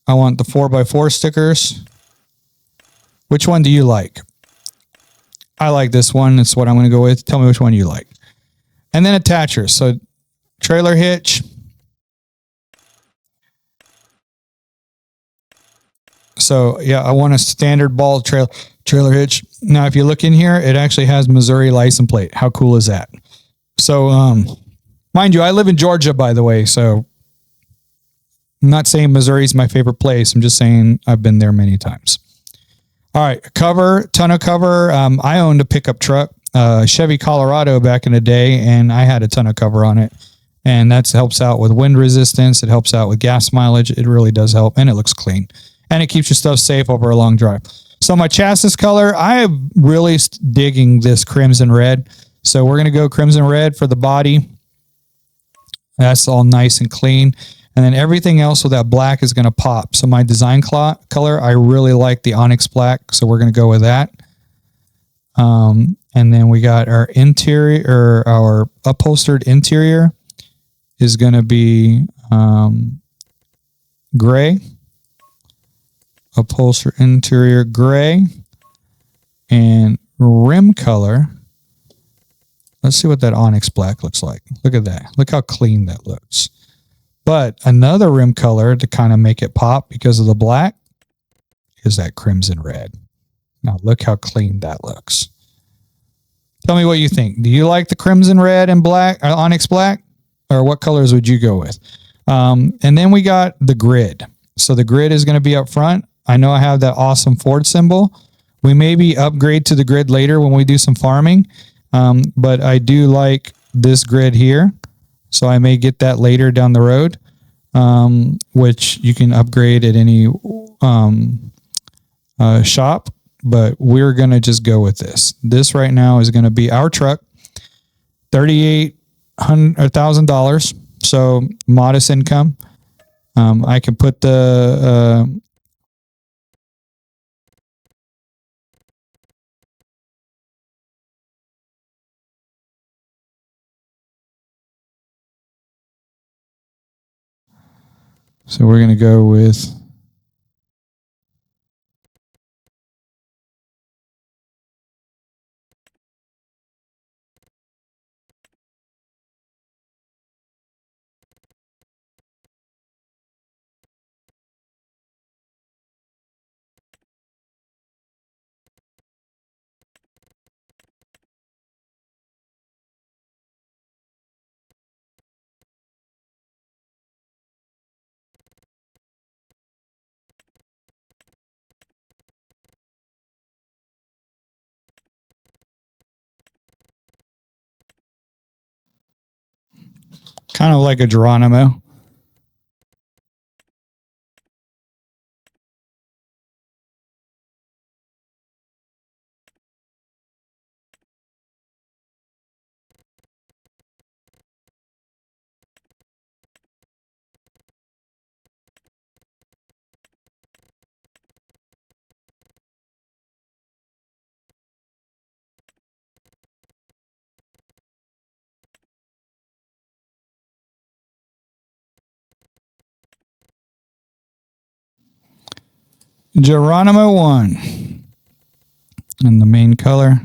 I want the 4x4 stickers. Which one do you like? I like this one. It's what I'm going to go with. Tell me which one you like. And then attachers. So trailer hitch. So yeah, I want a standard ball trailer hitch. Now, if you look in here, it actually has Missouri license plate. How cool is that? So, mind you, I live in Georgia, by the way. So I'm not saying Missouri is my favorite place. I'm just saying I've been there many times. All right. Cover, tonneau cover. I owned a pickup truck, Chevy Colorado back in the day, and I had a tonneau cover on it. And that helps out with wind resistance. It helps out with gas mileage. It really does help. And it looks clean. And it keeps your stuff safe over a long drive. So my chassis color, I am really digging this crimson red. So we're going to go crimson red for the body. That's all nice and clean. And then everything else with that black is going to pop. So my design color, I really like the onyx black. So we're going to go with that. And then we got our interior, or our upholstered interior is going to be gray. Upholstered interior gray. And rim color. Let's see what that onyx black looks like. Look at that. Look how clean that looks. But another rim color to kind of make it pop because of the black is that crimson red. Now look how clean that looks. Tell me what you think. Do you like the crimson red and black, or onyx black? Or what colors would you go with? And then we got the grid. So the grid is going to be up front. I know I have that awesome Ford symbol. We maybe upgrade to the grid later when we do some farming. But I do like this grid here. So I may get that later down the road, which you can upgrade at any shop. But we're going to just go with this. This right now is going to be our truck, $3,800. So modest income. I can put the So we're going to go with kind of like a Geronimo. Geronimo 1. And the main color,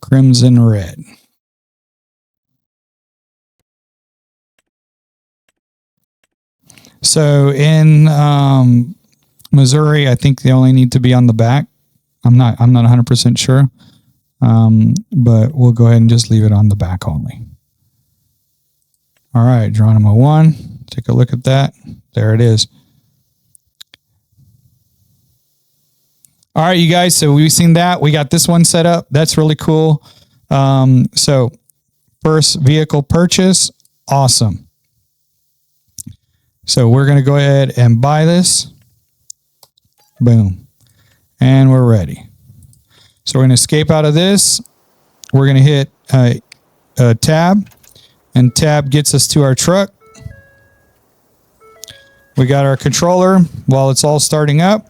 crimson red. So in Missouri, I think they only need to be on the back. I'm not 100% sure, but we'll go ahead and just leave it on the back only. All right, Geronimo 1. Take a look at that. There it is. All right, you guys. So we've seen that. We got this one set up. That's really cool. So first vehicle purchase, awesome. So we're going to go ahead and buy this. Boom. And we're ready. So we're going to escape out of this. We're going to hit tab, and tab gets us to our truck. We got our controller while it's all starting up.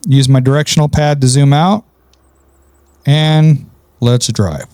Use my directional pad to zoom out, and let's drive.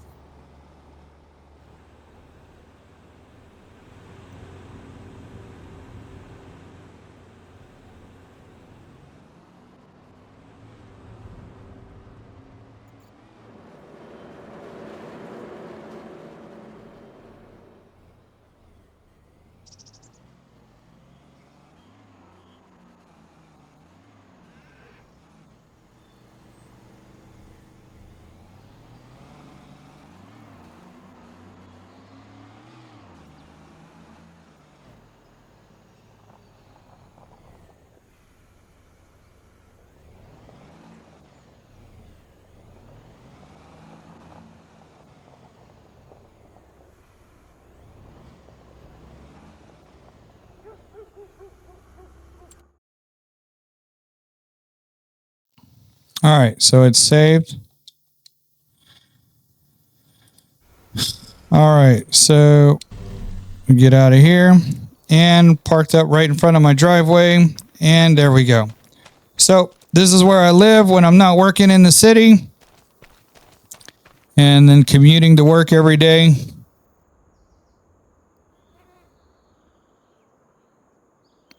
All right, so it's saved. All right, so we get out of here and parked up right in front of my driveway, and there we go. So this is where I live when I'm not working in the city and then commuting to work every day.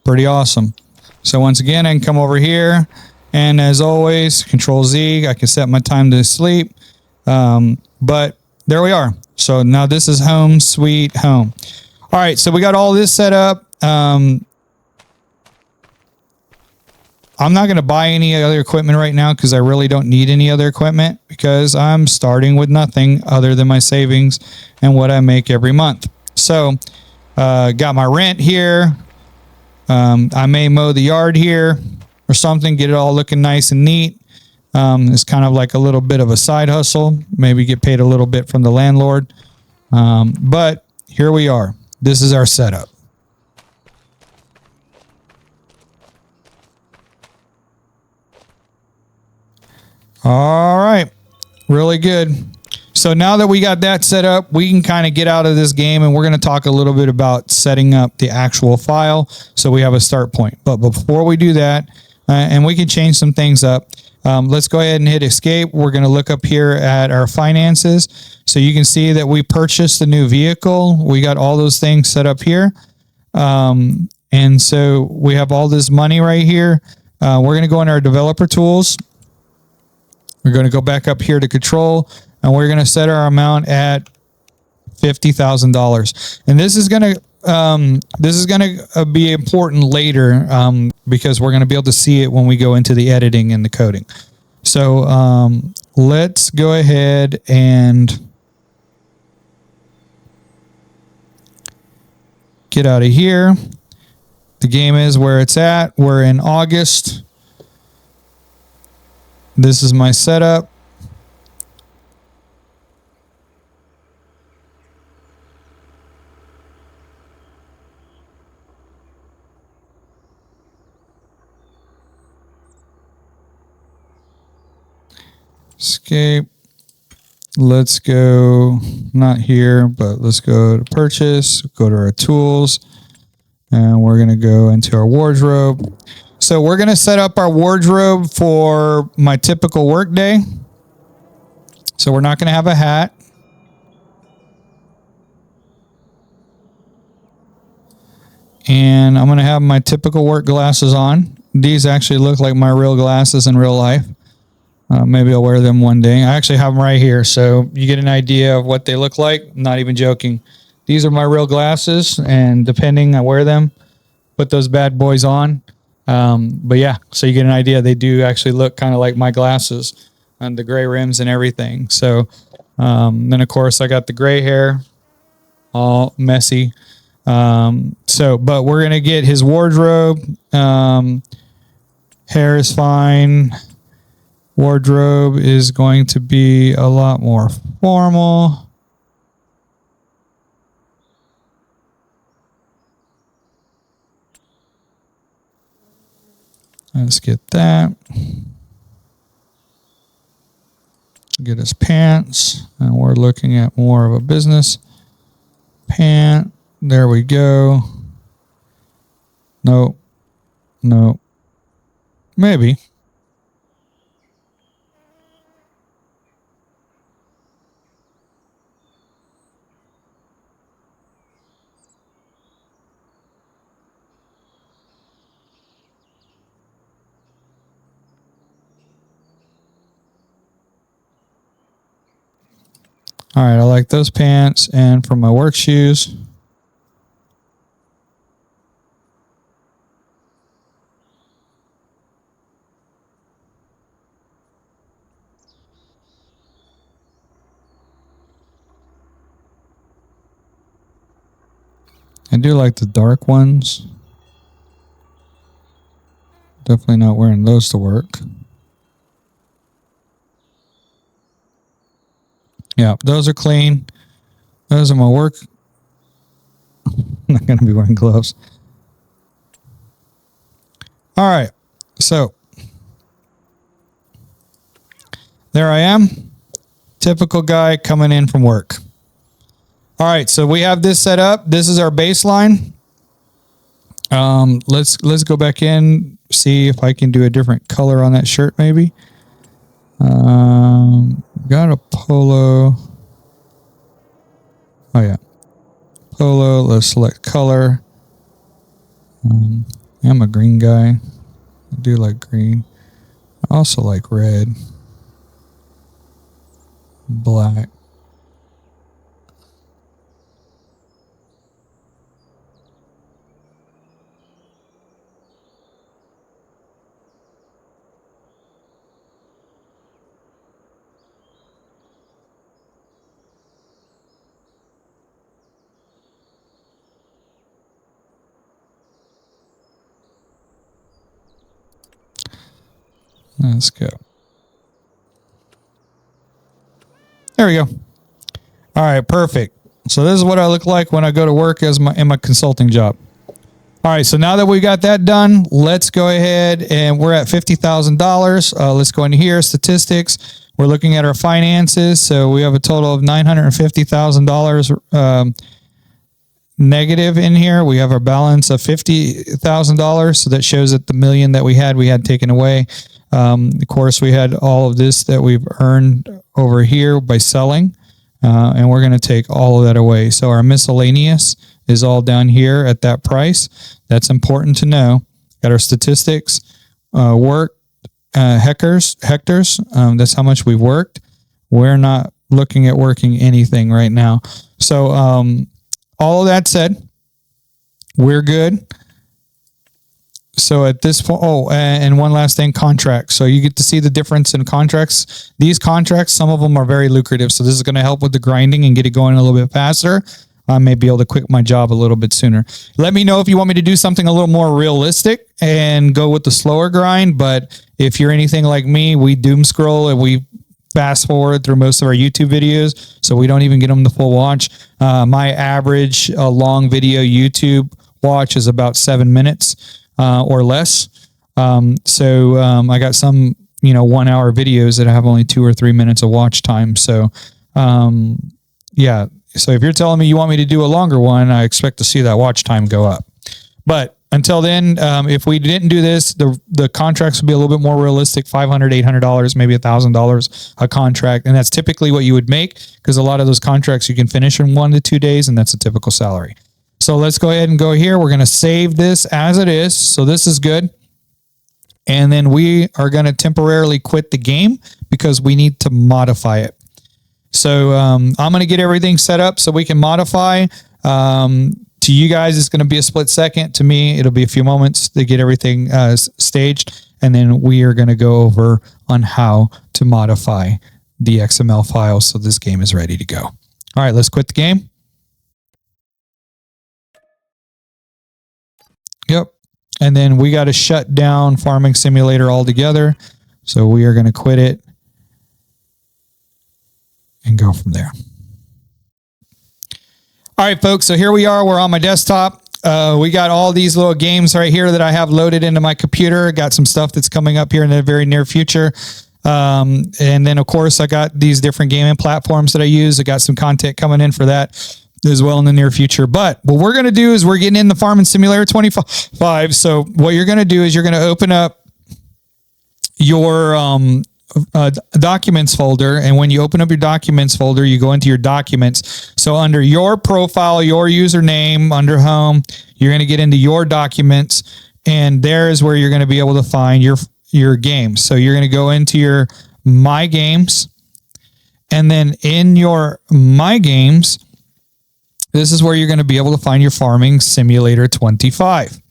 Pretty awesome. So once again, I can come over here, and as always, Control Z, I can set my time to sleep. But there we are. So now this is home sweet home. All right, so we got all this set up. I'm not going to buy any other equipment right now because I really don't need any other equipment because I'm starting with nothing other than my savings and what I make every month. So got my rent here. I may mow the yard here or something, get it all looking nice and neat. It's kind of like a little bit of a side hustle, maybe get paid a little bit from the landlord. But here we are. This is our setup. All right. Really good. So now that we got that set up, we can kind of get out of this game, and we're going to talk a little bit about setting up the actual file so we have a start point. But before we do that, and we can change some things up, let's go ahead and hit escape. We're going to look up here at our finances. So you can see that we purchased a new vehicle. We got all those things set up here. And so we have all this money right here. We're going to go into our developer tools. We're going to go back up here to control, and we're going to set our amount at $50,000. And this is going to be important later because we're going to be able to see it when we go into the editing and the coding. So let's go ahead and get out of here. The game is where it's at. We're in August. This is my setup. Escape. Let's go, not here, but let's go to purchase, go to our tools, and we're going to go into our wardrobe. So we're going to set up our wardrobe for my typical work day. So we're not going to have a hat. And I'm going to have my typical work glasses on. These actually look like my real glasses in real life. Maybe I'll wear them one day. I actually have them right here, so you get an idea of what they look like. I'm not even joking. These are my real glasses, and depending, I wear them. Put those bad boys on. But yeah, so you get an idea. They do actually look kind of like my glasses, and the gray rims and everything. So then, of course, I got the gray hair, all messy. But we're gonna get his wardrobe. Hair is fine. Wardrobe is going to be a lot more formal. Let's get that. Get his pants, and we're looking at more of a business pant. There we go. Nope. Nope. Maybe. All right, I like those pants. And for my work shoes, I do like the dark ones. Definitely not wearing those to work. Yeah, those are clean. Those are my work. I'm not going to be wearing gloves. All right, so there I am. Typical guy coming in from work. All right, so we have this set up. This is our baseline. Let's go back in, see if I can do a different color on that shirt maybe. Got a polo. Oh yeah, polo. Let's select color. I'm a green guy. I do like green. I also like red, black. Let's go. There we go. All right, perfect. So this is what I look like when I go to work in my consulting job. All right, so now that we got that done, let's go ahead and we're at $50,000. Let's go into here, statistics. We're looking at our finances. So we have a total of $950,000 negative in here. We have our balance of $50,000. So that shows that the million that we had taken away. Of course, we had all of this that we've earned over here by selling, and we're going to take all of that away. So our miscellaneous is all down here at that price. That's important to know. Got our statistics, work, hectares. That's how much we've worked. We're not looking at working anything right now. So all of that said, we're good. So at this point, and one last thing, contracts. So you get to see the difference in contracts. These contracts, some of them are very lucrative. So this is going to help with the grinding and get it going a little bit faster. I may be able to quit my job a little bit sooner. Let me know if you want me to do something a little more realistic and go with the slower grind. But if you're anything like me, we doom scroll and we fast forward through most of our YouTube videos, so we don't even get them the full watch. My average long video YouTube watch is about 7 minutes or less. So I got some 1 hour videos that have only 2 or 3 minutes of watch time. So yeah. So if you're telling me you want me to do a longer one, I expect to see that watch time go up. But until then, if we didn't do this, the contracts would be a little bit more realistic, $500, $800, maybe $1,000 a contract. And that's typically what you would make, because a lot of those contracts you can finish in 1 to 2 days, and that's a typical salary. So let's go ahead and go here. We're going to save this as it is. So this is good. And then we are going to temporarily quit the game because we need to modify it. So I'm going to get everything set up so we can modify. To you guys, it's going to be a split second. To me, it'll be a few moments to get everything staged. And then we are going to go over on how to modify the XML file so this game is ready to go. All right, let's quit the game. Yep. And then we got to shut down Farming Simulator altogether. So we are going to quit it and go from there. All right, folks. So here we are. We're on my desktop. We got all these little games right here that I have loaded into my computer. Got some stuff that's coming up here in the very near future. And then, of course, I got these different gaming platforms that I use. I got some content coming in for that as well in the near future. But what we're going to do is we're getting in the Farming Simulator 25. So what you're going to do is you're going to open up your documents folder. And when you open up your documents folder, you go into your documents. So under your profile, your username, under home, you're going to get into your documents. And there is where you're going to be able to find your games. So you're going to go into your My Games. And then in your My Games, this is where you're going to be able to find your Farming Simulator 25.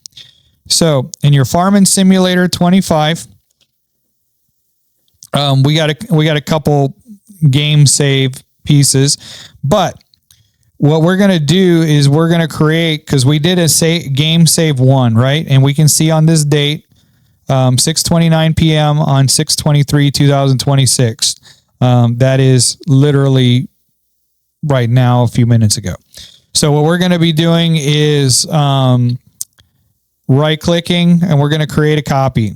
So in your Farming Simulator 25, we got a couple game save pieces, but what we're going to do is we're going to create, because we did a game save 1, right? And we can see on this date, 6:29 p.m. on 6/23/2026. That is literally right now, a few minutes ago. So what we're going to be doing is right clicking, and we're going to create a copy.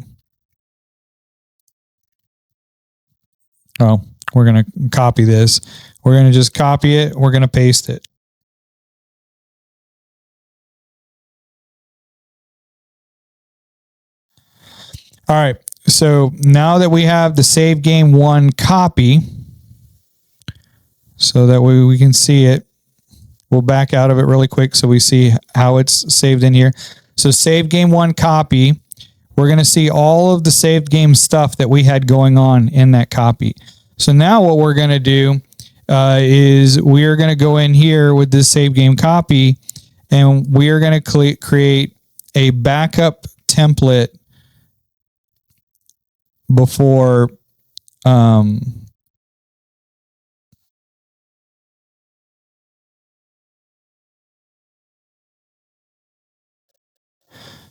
Oh, we're going to copy this. We're going to just copy it. We're going to paste it. All right. So now that we have the save game 1 copy, so that way we can see it, we'll back out of it really quick so we see how it's saved in here. So save game 1 copy. We're going to see all of the saved game stuff that we had going on in that copy. So now what we're going to do is we're going to go in here with this save game copy, and we are going to create a backup template before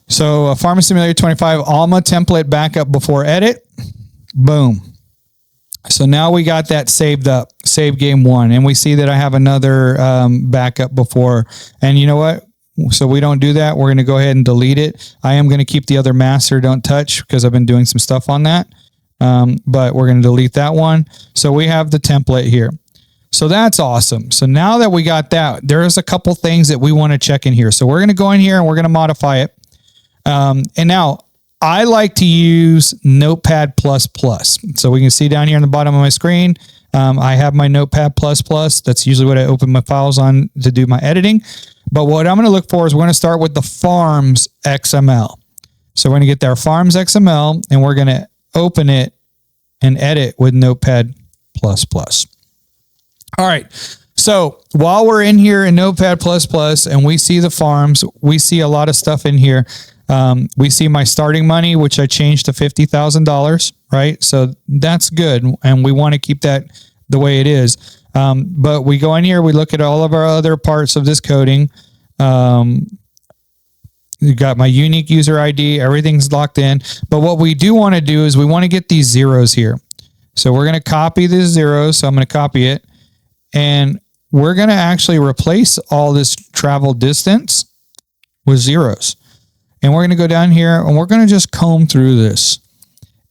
so Farming Simulator 25 Alma template backup before edit. Boom. So now we got that saved up, save game 1, and we see that I have another backup before. And you know what? So we don't do that. We're going to go ahead and delete it. I am going to keep the other master don't touch because I've been doing some stuff on that. But we're going to delete that one. So we have the template here. So that's awesome. So now that we got that, there's a couple things that we want to check in here. So we're going to go in here and we're going to modify it. And now I like to use Notepad++. So we can see down here on the bottom of my screen, I have my Notepad++. That's usually what I open my files on to do my editing. But what I'm going to look for is we're going to start with the farms XML. So we're going to get their farms XML and we're going to open it and edit with Notepad++. All right. So while we're in here in Notepad++ and we see the farms, we see a lot of stuff in here. We see my starting money, which I changed to $50,000, right? So that's good. And we want to keep that the way it is. But we go in here, we look at all of our other parts of this coding. You got my unique user ID, everything's locked in. But what we do want to do is we want to get these zeros here. So we're going to copy these zeros. So I'm going to copy it. And we're going to actually replace all this travel distance with zeros. And we're going to go down here and we're going to just comb through this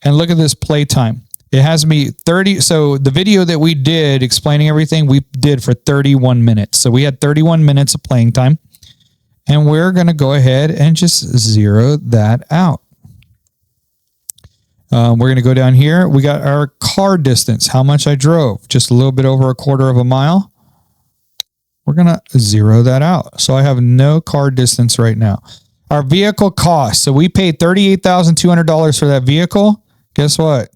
and look at this playtime. It has me 30. So the video that we did explaining everything, we did for 31 minutes. So we had 31 minutes of playing time. And we're going to go ahead and just zero that out. We're going to go down here. We got our car distance, how much I drove, just a little bit over a quarter of a mile. We're going to zero that out. So I have no car distance right now. Our vehicle cost. So we paid $38,200 for that vehicle. Guess what?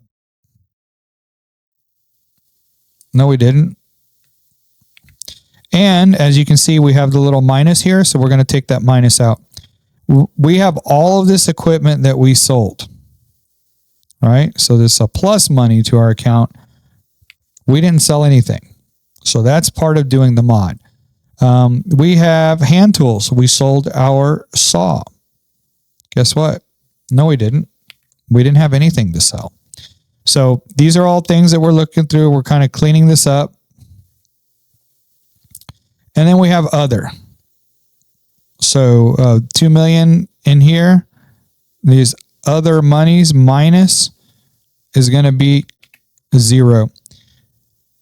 No, we didn't. And as you can see, we have the little minus here. So we're going to take that minus out. We have all of this equipment that we sold. All right. So this is a plus money to our account. We didn't sell anything. So that's part of doing the mod. We have hand tools. We sold our saw. Guess what? No, we didn't. We didn't have anything to sell. So these are all things that we're looking through. We're kind of cleaning this up. And then we have other. So 2 million in here. These other monies minus is going to be 0.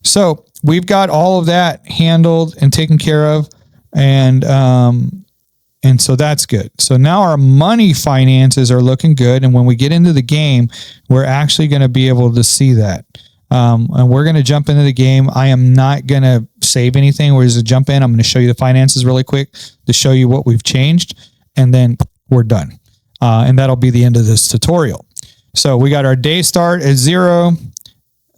So we've got all of that handled and taken care of. And so that's good. So now our money finances are looking good. And when we get into the game, we're actually going to be able to see that. And we're going to jump into the game. I am not going to save anything. We're just going to jump in. I'm going to show you the finances really quick to show you what we've changed. And then we're done. And that'll be the end of this tutorial. So we got our day start at 0.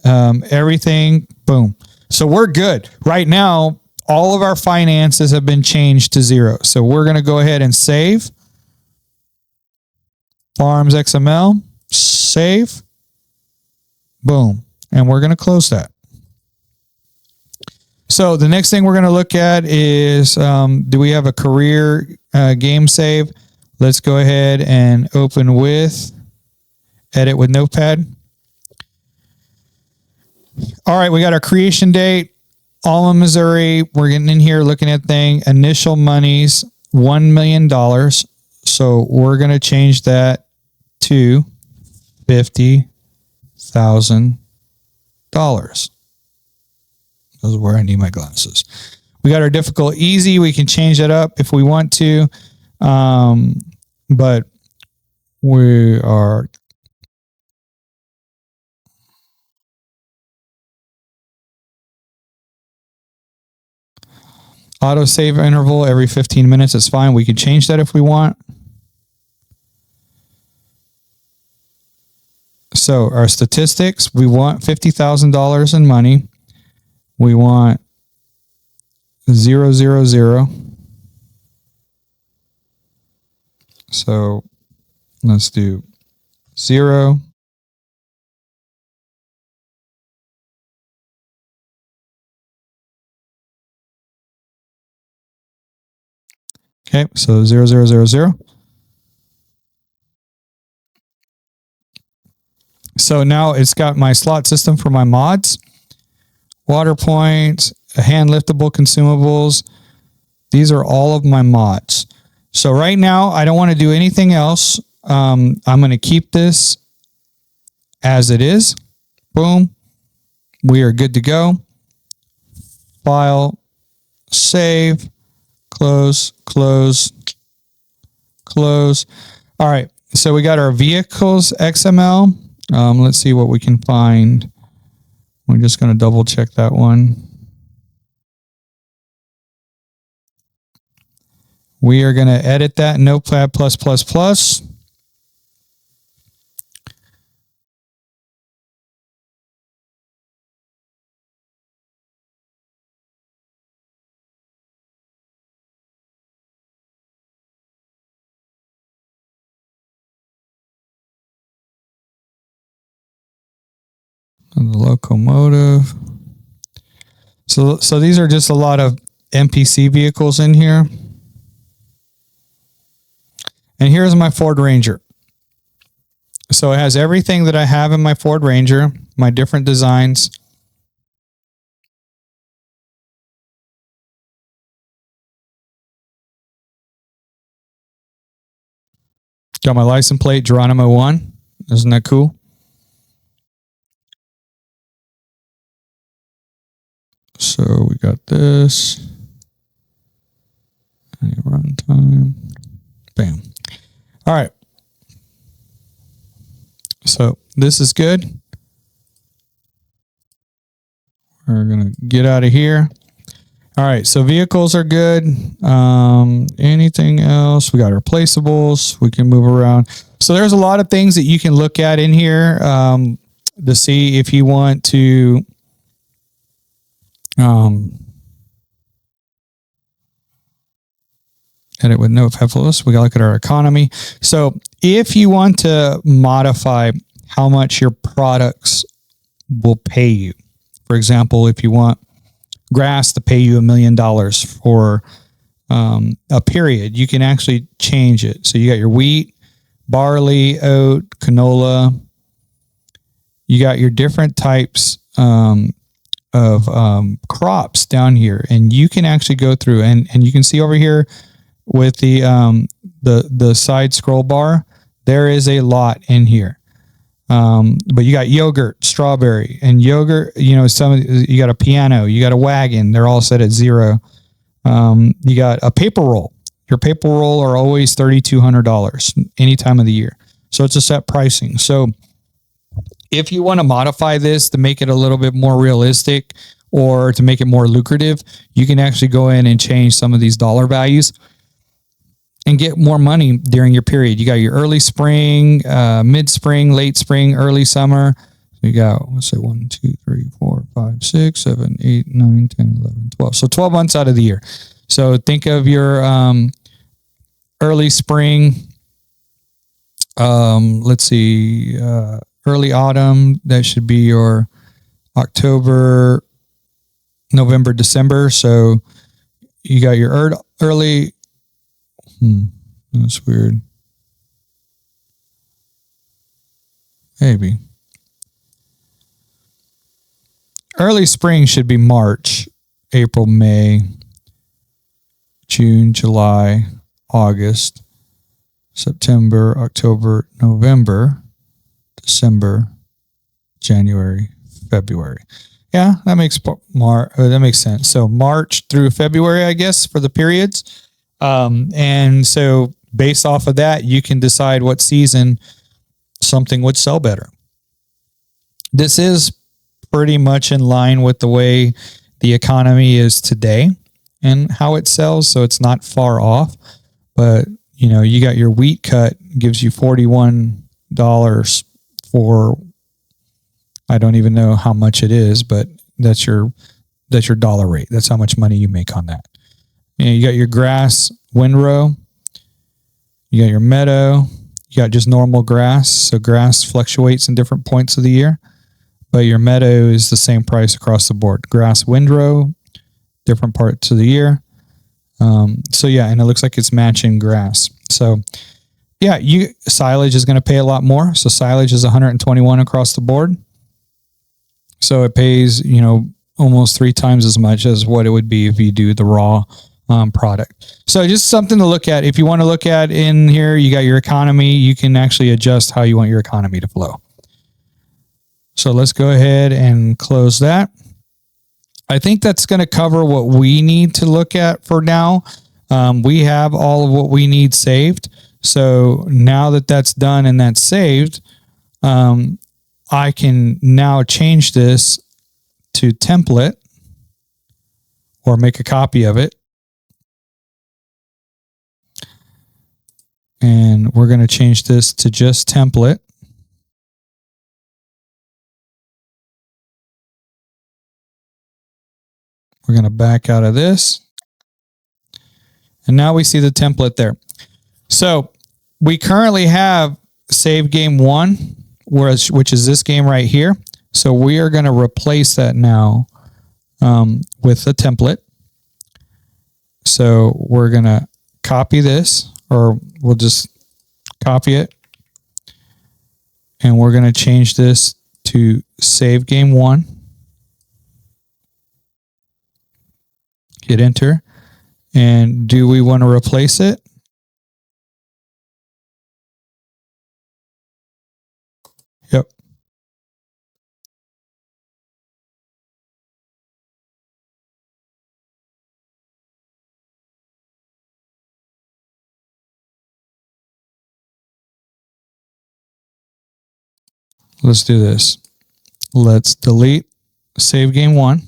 Everything, boom. So we're good. Right now, all of our finances have been changed to 0. So we're going to go ahead and save. Farms XML, save. Boom. And we're going to close that. So the next thing we're going to look at is, do we have a career game save? Let's go ahead and open with, edit with Notepad. All right, we got our creation date, Alma, Missouri. We're getting in here looking at thing. Initial monies, $1 million. So we're going to change that to $50,000. This is where I need my glasses. We got our difficult easy. We can change that up if we want to. But we are auto save interval every 15 minutes. It's fine. We can change that if we want. So our statistics, we want $50,000 in money. We want 0, 0, 0. So let's do 0. Okay, so 0, 0, 0, 0. So now it's got my slot system for my mods. Water points, hand liftable consumables. These are all of my mods. So right now, I don't want to do anything else. I'm going to keep this as it is. Boom. We are good to go. File, save, close, close, close. All right. So we got our vehicles XML. Let's see what we can find We're just going to double check that one. We are going to edit that in Notepad++. And the locomotive. So these are just a lot of MPC vehicles in here. And here's my Ford Ranger. So it has everything that I have in my Ford Ranger, my different designs. Got my license plate, Geronimo 1. Isn't that cool? So we got this. Runtime. Bam. All right. So this is good. We're going to get out of here. All right. So vehicles are good. Anything else? We got replaceables. We can move around. So there's a lot of things that you can look at in here to see if you want to edit with no FFLS. We got to look at our economy. So if you want to modify how much your products will pay you, for example, if you want grass to pay you $1 million for a period, you can actually change it. So you got your wheat, barley, oat, canola. You got your different types of crops down here, and you can actually go through and you can see over here with the side scroll bar, there is a lot in here. But you got yogurt, strawberry, and yogurt. You know, you got a piano, you got a wagon. They're all set at 0. You got a paper roll. Your paper roll are always $3,200 any time of the year. So it's a set pricing. So if you want to modify this to make it a little bit more realistic or to make it more lucrative, you can actually go in and change some of these dollar values and get more money during your period. You got your early spring, mid-spring, late spring, early summer. So you got, let's say 1, 2, 3, 4, 5, 6, 7, 8, 9, 10, 11, 12. So 12 months out of the year. So think of your early spring, let's see, early autumn. That should be your October, November, December. So you got your early... That's weird. Maybe. Early spring should be March, April, May, June, July, August, September, October, November, December, January, February. Yeah, that makes sense. So March through February, I guess, for the periods. And so based off of that, you can decide what season something would sell better. This is pretty much in line with the way the economy is today and how it sells. So it's not far off, but you know, you got your wheat cut gives you $41 for, I don't even know how much it is, but that's your dollar rate. That's how much money you make on that. You got your grass windrow, you got your meadow, you got just normal grass. So grass fluctuates in different points of the year, but your meadow is the same price across the board. Grass windrow, different parts of the year. So yeah, and it looks like it's matching grass. So yeah, silage is going to pay a lot more. So silage is 121 across the board. So it pays, you know, almost 3 times as much as what it would be if you do the raw product. So just something to look at. If you want to look at in here, you got your economy. You can actually adjust how you want your economy to flow. So let's go ahead and close that. I think that's going to cover what we need to look at for now. We have all of what we need saved. So now that that's done and that's saved, I can now change this to template, or make a copy of it. And we're going to change this to just template. We're going to back out of this. And now we see the template there. So we currently have save game 1, which is this game right here. So we are going to replace that now with a template. So we're going to copy this, or we'll just copy it. And we're going to change this to save game 1. Hit enter. And do we want to replace it? Yep. Let's do this. Let's delete save game 1.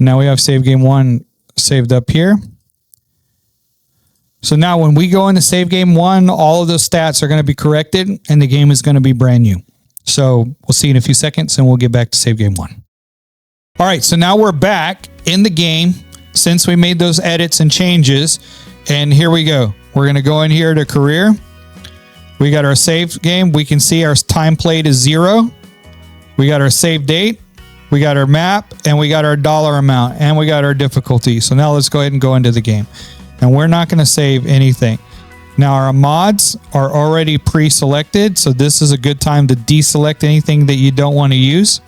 Now we have save game 1 saved up here. So now when we go into save game 1, all of those stats are going to be corrected and the game is going to be brand new. So we'll see in a few seconds and we'll get back to save game 1. All right, so now we're back in the game since we made those edits and changes. And here we go. We're going to go in here to career. We got our save game. We can see our time played is 0. We got our save date. We got our map, and we got our dollar amount, and we got our difficulty. So now let's go ahead and go into the game. And we're not going to save anything. Now our mods are already pre-selected, so this is a good time to deselect anything that you don't want to use.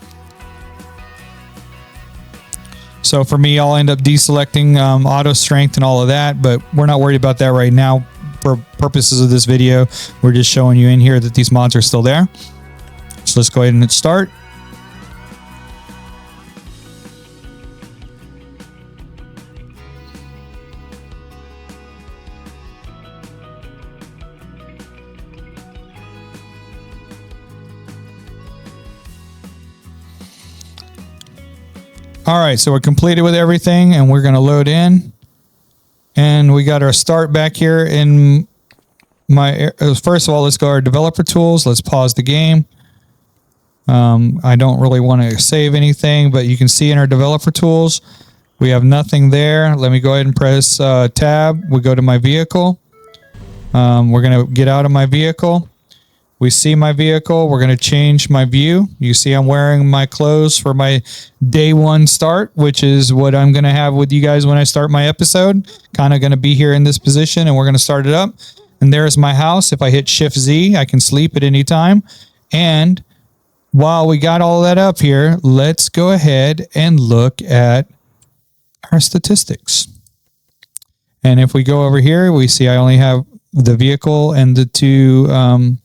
So for me, I'll end up deselecting auto strength and all of that, but we're not worried about that right now. For purposes of this video, we're just showing you in here that these mods are still there. So let's go ahead and hit start. All right, so we're completed with everything, and we're going to load in. And we got our start back here in my... First of all, let's go to our developer tools. Let's pause the game. I don't really want to save anything, but you can see in our developer tools, we have nothing there. Let me go ahead and press tab. We go to my vehicle. We're going to get out of my vehicle. We see my vehicle. We're going to change my view. You see I'm wearing my clothes for my day 1 start, which is what I'm going to have with you guys when I start my episode. Kind of going to be here in this position, and we're going to start it up. And there's my house. If I hit Shift Z, I can sleep at any time. And while we got all that up here, let's go ahead and look at our statistics. And if we go over here, we see I only have the vehicle and the 2...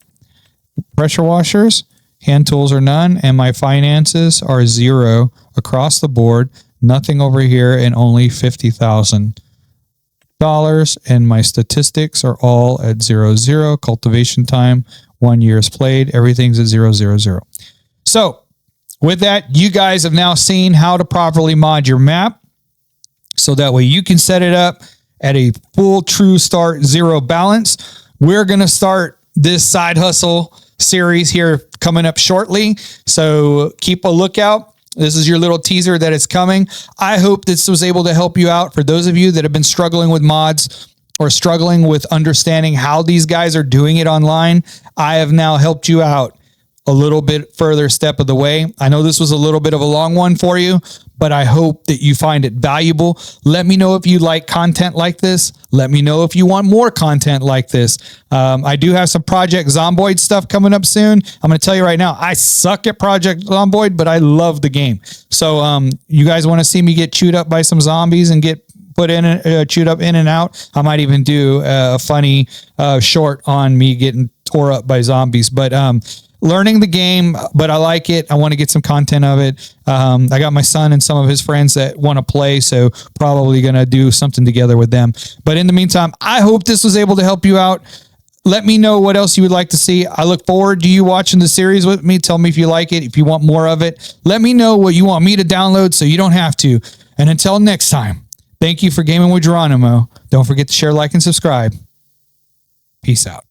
pressure washers, hand tools are none, and my finances are 0 across the board, nothing over here, and only $50,000. And my statistics are all at 0, cultivation time, 1 year's played, everything's at 0. So with that, you guys have now seen how to properly mod your map, so that way you can set it up at a full true start 0 balance. We're going to start this side hustle series here coming up shortly, so keep a lookout. This is your little teaser that it's coming. I hope this was able to help you out. For those of you that have been struggling with mods or struggling with understanding how these guys are doing it online, I have now helped you out a little bit further step of the way. I know this was a little bit of a long one for you, but I hope that you find it valuable. Let me know if you like content like this. Let me know if you want more content like this. I do have some Project Zomboid stuff coming up soon. I'm going to tell you right now, I suck at Project Zomboid, but I love the game. So you guys want to see me get chewed up by some zombies and get put in, chewed up in and out? I might even do a funny short on me getting tore up by zombies. But learning the game, but I like it. I want to get some content of it. I got my son and some of his friends that want to play, so probably going to do something together with them. But in the meantime, I hope this was able to help you out. Let me know what else you would like to see. I look forward to you watching the series with me. Tell me if you like it, if you want more of it. Let me know what you want me to download so you don't have to. And until next time, thank you for gaming with Geronimo. Don't forget to share, like, and subscribe. Peace out.